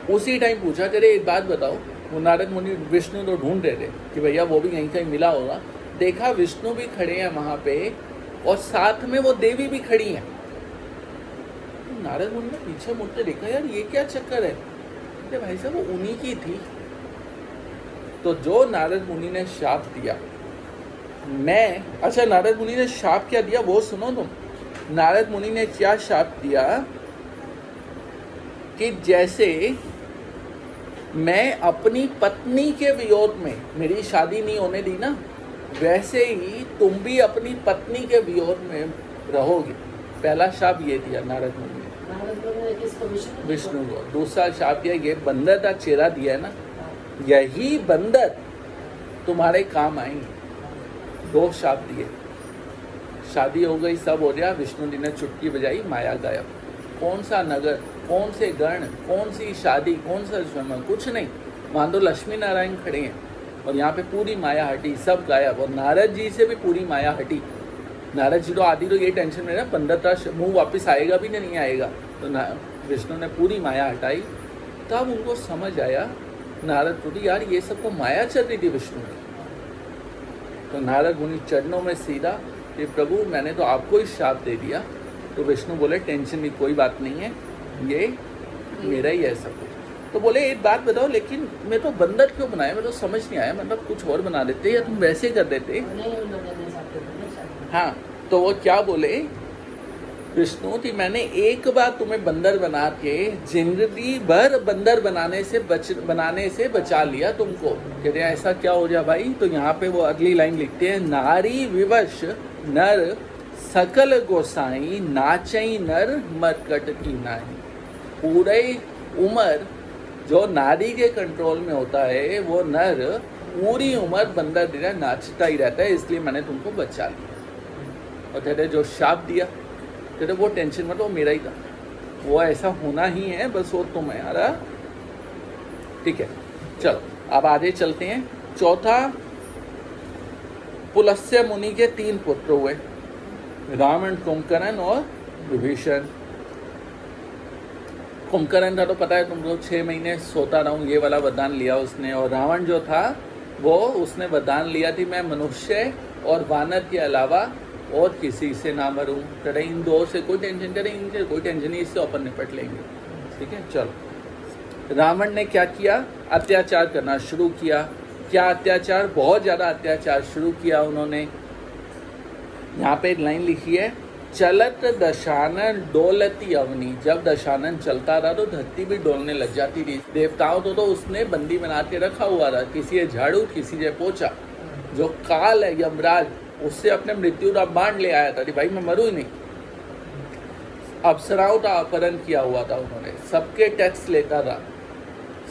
उसी टाइम पूछा तेरे एक बात बताओ। वो नारद मुनि विष्णु तो ढूंढ रहे थे कि भैया वो भी कहीं कहीं मिला होगा। देखा विष्णु भी खड़े हैं वहाँ पे और साथ में वो देवी भी खड़ी हैं। नारद मुनि ने पीछे मुड़ते देखा, यार ये क्या चक्कर है? अरे भाई साहब वो उन्हीं की थी। तो जो नारद मुनि ने शाप दिया, अच्छा नारद मुनि ने शाप क्या दिया वो सुनो तुम। नारद मुनि ने क्या शाप दिया कि जैसे मैं अपनी पत्नी के वियोग में, मेरी शादी नहीं होने दी ना, वैसे ही तुम भी अपनी पत्नी के वियोग में रहोगे। पहला शाप ये दिया नारद मुनि ने विष्णु को। दूसरा शाप दिया, ये बंदर का चेहरा दिया है ना, यही बंदर तुम्हारे काम आएंगे। 2 शाप दिए। शादी हो गई, सब हो गया। विष्णु जी ने चुटकी बजाई, माया गायब। कौन सा नगर, कौन से गण, कौन सी शादी, कौन सा स्वयं, कुछ नहीं। मान दो लक्ष्मी नारायण खड़े हैं और यहाँ पे पूरी माया हटी, सब गायब। और नारद जी से भी पूरी माया हटी। नारद जी तो आदि तो ये टेंशन में ना, 15 मुँह वापस आएगा भी नहीं आएगा। तो विष्णु ने पूरी माया हटाई। तब उनको समझ आया, नारद बोली यार ये सबको माया चल रही थी विष्णु में। तो नारद मुनि चरणों में सीधा कि प्रभु मैंने तो आपको ही शाप दे दिया। तो विष्णु बोले टेंशन की कोई बात नहीं है, ये मेरा ही है सब कुछ। तो बोले एक बात बताओ, लेकिन मैं तो बंदर क्यों बनाया? मैं तो समझ नहीं आया, मतलब कुछ और बना देते या तुम वैसे कर देते। हाँ, तो वो क्या बोले विष्णु कि मैंने एक बार तुम्हें बंदर बना के जिंदगी भर बंदर बनाने से बचा लिया तुमको। कहते हैं ऐसा क्या हो जाए भाई? तो यहाँ पे वो अगली लाइन लिखते हैं, नारी विवश नर सकल गोसाई नाचई नर मरकट की नाही। पूरे उम्र जो नारी के कंट्रोल में होता है वो नर पूरी उम्र बंदर दिया नाचता ही रहता है, इसलिए मैंने तुमको बचा लिया। और कहते जो शाप दिया, कहते वो टेंशन मत, वो मेरा ही था, वो ऐसा होना ही है, बस वो तुम्हारा। ठीक है, चलो अब आगे चलते हैं। चौथा, पुलस्त्य मुनि के 3 पुत्र हुए, रावण, कुंभकर्ण और विभीषण। कुंभकर्ण का तो पता है तुमको, 6 महीने सोता रहूं ये वाला वरदान लिया उसने। और रावण जो था वो उसने वरदान लिया थी, मैं मनुष्य और वानर के अलावा और किसी से ना मरूं। करे इन 2 से कोई टेंशन, करे इनसे कोई टेंशन नहीं, इससे अपन निपट लेंगे। ठीक है, चलो। रावण ने क्या किया? अत्याचार करना शुरू किया। क्या अत्याचार? बहुत ज़्यादा अत्याचार शुरू किया उन्होंने। यहाँ पे एक लाइन लिखी है, चलत दशानन डोलती अवनी। जब दशानन चलता रहा तो धरती भी डोलने लग जाती थी। देवताओं तो उसने बंदी बना के रखा हुआ था, किसी ने झाड़ू, किसी ने पोछा। जो काल है यमराज, उससे अपने मृत्यु का बाण ले आया था कि भाई मैं मरूँ ही नहीं। अप्सराओं का अपहरण किया हुआ था उन्होंने, सबके टैक्स लेता था,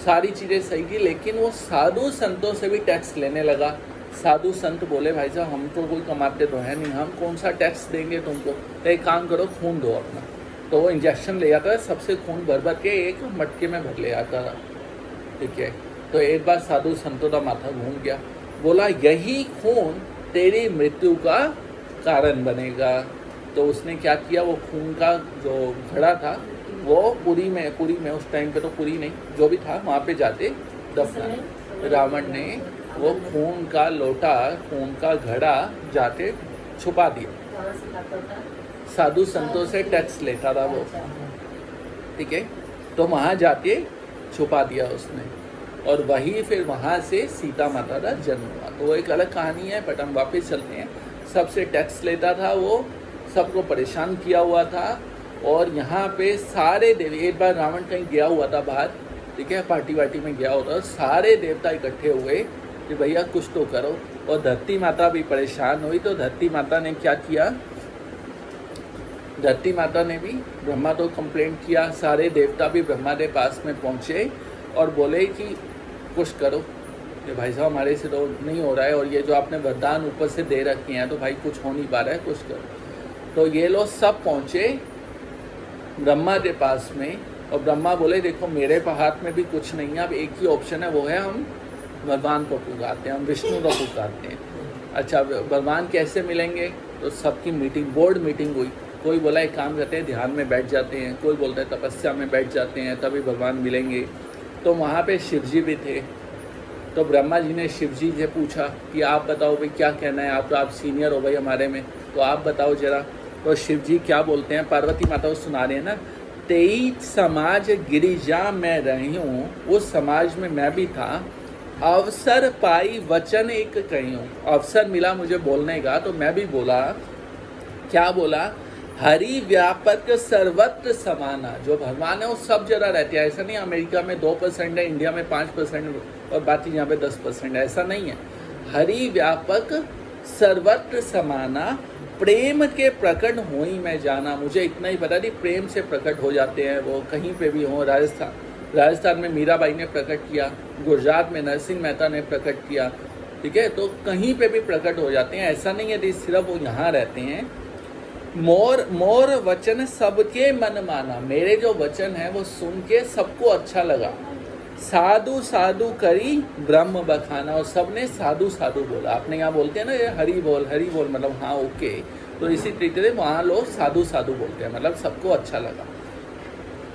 सारी चीज़ें सही की। लेकिन वो साधु संतों से भी टैक्स लेने लगा। साधु संत बोले भाई साहब हम तो कोई कमाते तो है नहीं, हम कौन सा टैक्स देंगे तुमको, तो एक काम करो खून दो अपना। तो वो इंजेक्शन ले आता था, सबसे खून भर भर के एक मटके में भर ले आता था। ठीक है, तो एक बार साधु संतों का माथा घूम गया, बोला यही खून तेरी मृत्यु का कारण बनेगा। तो उसने क्या किया, वो खून का जो घड़ा था वो पुरी में उस टाइम पे तो पुरी नहीं, जो भी था वहाँ पे जाते दफना। रावण ने वो खून का लोटा, खून का घड़ा जाके छुपा दिया। साधु संतों से टैक्स लेता था वो। ठीक है, तो वहाँ जाके छुपा दिया उसने, और वही फिर वहाँ से सीता माता का जन्म हुआ। तो वो एक अलग कहानी है, बट हम वापस चलते हैं। सबसे टैक्स लेता था वो, सबको परेशान किया हुआ था। और यहाँ पे सारे देवी, एक बार रावण कहीं गया हुआ था बाहर, ठीक है, पार्टी वार्टी में गया होता, सारे देवता इकट्ठे हुए कि भैया कुछ तो करो। और धरती माता भी परेशान हुई, तो धरती माता ने क्या किया, धरती माता ने भी ब्रह्मा तो कंप्लेंट किया, सारे देवता भी ब्रह्मा के पास में पहुँचे और बोले कि कुछ करो, ये भाई साहब हमारे से तो नहीं हो रहा है, और ये जो आपने वरदान ऊपर से दे रखे हैं तो भाई कुछ हो नहीं पा रहा है, कुछ करो। तो ये लोग सब पहुँचे ब्रह्मा के पास में, और ब्रह्मा बोले देखो मेरे हाथ में भी कुछ नहीं है, अब एक ही ऑप्शन है, वो है हम भगवान को पुकारते हैं, हम विष्णु को पुकारते हैं। अच्छा, भगवान कैसे मिलेंगे? तो सबकी मीटिंग, बोर्ड मीटिंग हुई। कोई बोला एक काम करते हैं ध्यान में बैठ जाते हैं, कोई बोलता है तपस्या में बैठ जाते हैं तभी भगवान मिलेंगे। तो वहाँ पे शिव जी भी थे। तो ब्रह्मा जी ने शिव जी से पूछा कि आप बताओ भाई क्या कहना है, आप तो आप सीनियर हो भाई हमारे में, तो आप बताओ जरा। तो शिव जी क्या बोलते हैं, पार्वती माता को सुना रहे हैं ना, 23 समाज गिरिजा में रही हूँ, उस समाज में मैं भी था। अवसर पाई वचन एक कही हूँ, अवसर मिला मुझे बोलने का तो मैं भी बोला। क्या बोला? हरि व्यापक सर्वत्र समाना। जो भगवान है वो सब जगह रहते हैं। ऐसा नहीं अमेरिका में 2% है, इंडिया में 5% और बाकी यहाँ पे 10%, ऐसा नहीं है। हरि व्यापक सर्वत्र समाना, प्रेम के प्रकट हो ही मैं जाना। मुझे इतना ही पता नहीं, प्रेम से प्रकट हो जाते हैं वो कहीं पे भी हो। राजस्थान में मीराबाई ने प्रकट किया, गुजरात में नरसिंह मेहता ने प्रकट किया, ठीक है। तो कहीं पे भी प्रकट हो जाते हैं, ऐसा नहीं है कि सिर्फ वो यहाँ रहते हैं। मोर वचन सबके मन माना। मेरे जो वचन है वो सुन के सबको अच्छा लगा। साधु साधु करी ब्रह्म बखाना, और सबने साधु साधु बोला। आपने यहाँ बोलते हैं ना ये हरि बोल मतलब हाँ ओके, तो इसी तरीके से वहाँ लोग साधु साधु बोलते हैं, मतलब सबको अच्छा लगा।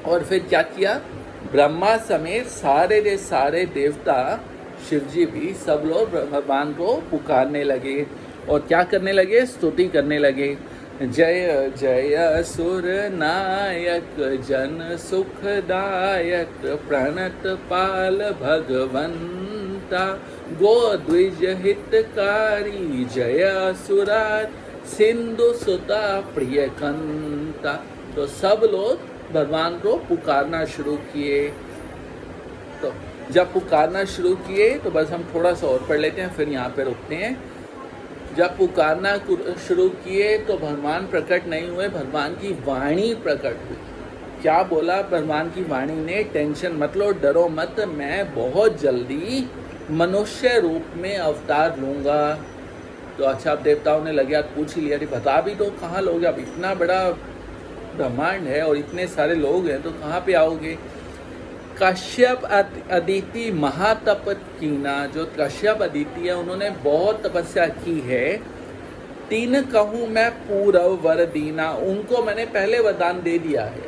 और फिर क्या किया? ब्रह्मा समेत सारे के सारे देवता, शिवजी भी, सब लोग भगवान को पुकारने लगे और क्या करने लगे? स्तुति करने लगे। जय जय सुर नायक जन सुखदायक, प्रणत पाल भगवंता, गो द्विज हितकारी, जय असुराज सिंधु सुता प्रिय कंता। तो सब लोग भगवान को पुकारना शुरू किए। तो जब पुकारना शुरू किए तो बस हम थोड़ा सा और पढ़ लेते हैं, फिर यहाँ पे रुकते हैं। जब पुकारना शुरू किए तो भगवान प्रकट नहीं हुए, भगवान की वाणी प्रकट हुई। क्या बोला भगवान की वाणी ने? टेंशन मत लो, डरो मत, मैं बहुत जल्दी मनुष्य रूप में अवतार लूँगा। तो अच्छा, अब देवताओं ने लगे हाथ पूछ ही लिया, बता भी दो कहाँ लोगे? अब इतना बड़ा ब्रह्मांड है और इतने सारे लोग हैं तो कहाँ पे आओगे? कश्यप अदिति महातप कीना। जो कश्यप अदिति है उन्होंने बहुत तपस्या की है। 3 कहूँ मैं पूरव वर दीना, उनको मैंने पहले वरदान दे दिया है।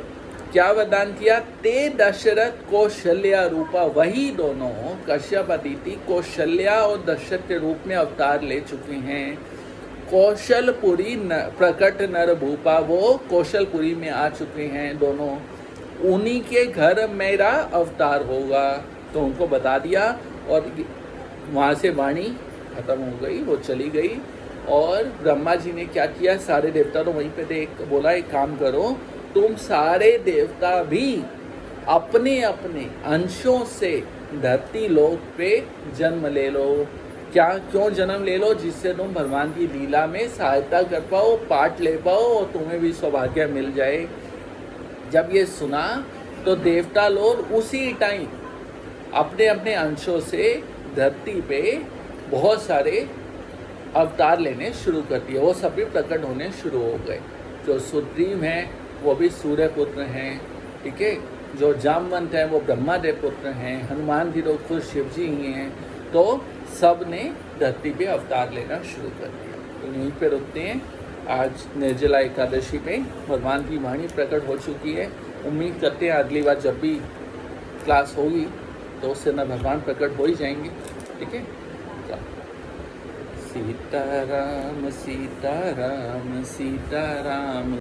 क्या वरदान किया? ते दशरथ कौशल्या रूपा। वही दोनों कश्यप अदिति कौशल्या और दशरथ के रूप में अवतार ले चुके हैं। कौशलपुरी प्रकट नर भूपा, वो कौशलपुरी में आ चुके हैं दोनों। उन्हीं के घर मेरा अवतार होगा। तो उनको बता दिया और वहाँ से वाणी खत्म हो गई, वो चली गई। और ब्रह्मा जी ने क्या किया? सारे देवता तो वहीं पे देख बोला, एक काम करो, तुम सारे देवता भी अपने अपने अंशों से धरती लोक पे जन्म ले लो। क्यों जन्म ले लो? जिससे तुम भगवान की लीला में सहायता कर पाओ, पार्ट ले पाओ और तुम्हें भी सौभाग्य मिल जाए। जब ये सुना तो देवता लोग उसी टाइम अपने अपने अंशों से धरती पे बहुत सारे अवतार लेने शुरू कर दिए। वो सभी प्रकट होने शुरू हो गए। जो सुग्रीव हैं वो भी सूर्य पुत्र हैं, ठीक है। जो जामवंत हैं वो ब्रह्मादेव पुत्र हैं। हनुमान जी तो खुद शिव जी ही हैं। तो सब ने धरती पे अवतार लेना शुरू कर दिया। तो यहीं पे रुकते हैं। आज निर्जला एकादशी पे भगवान की वाणी प्रकट हो चुकी है। उम्मीद करते हैं अगली बार जब भी क्लास होगी तो उससे न भगवान प्रकट हो ही जाएंगे, ठीक है। सीताराम सीताराम सीताराम।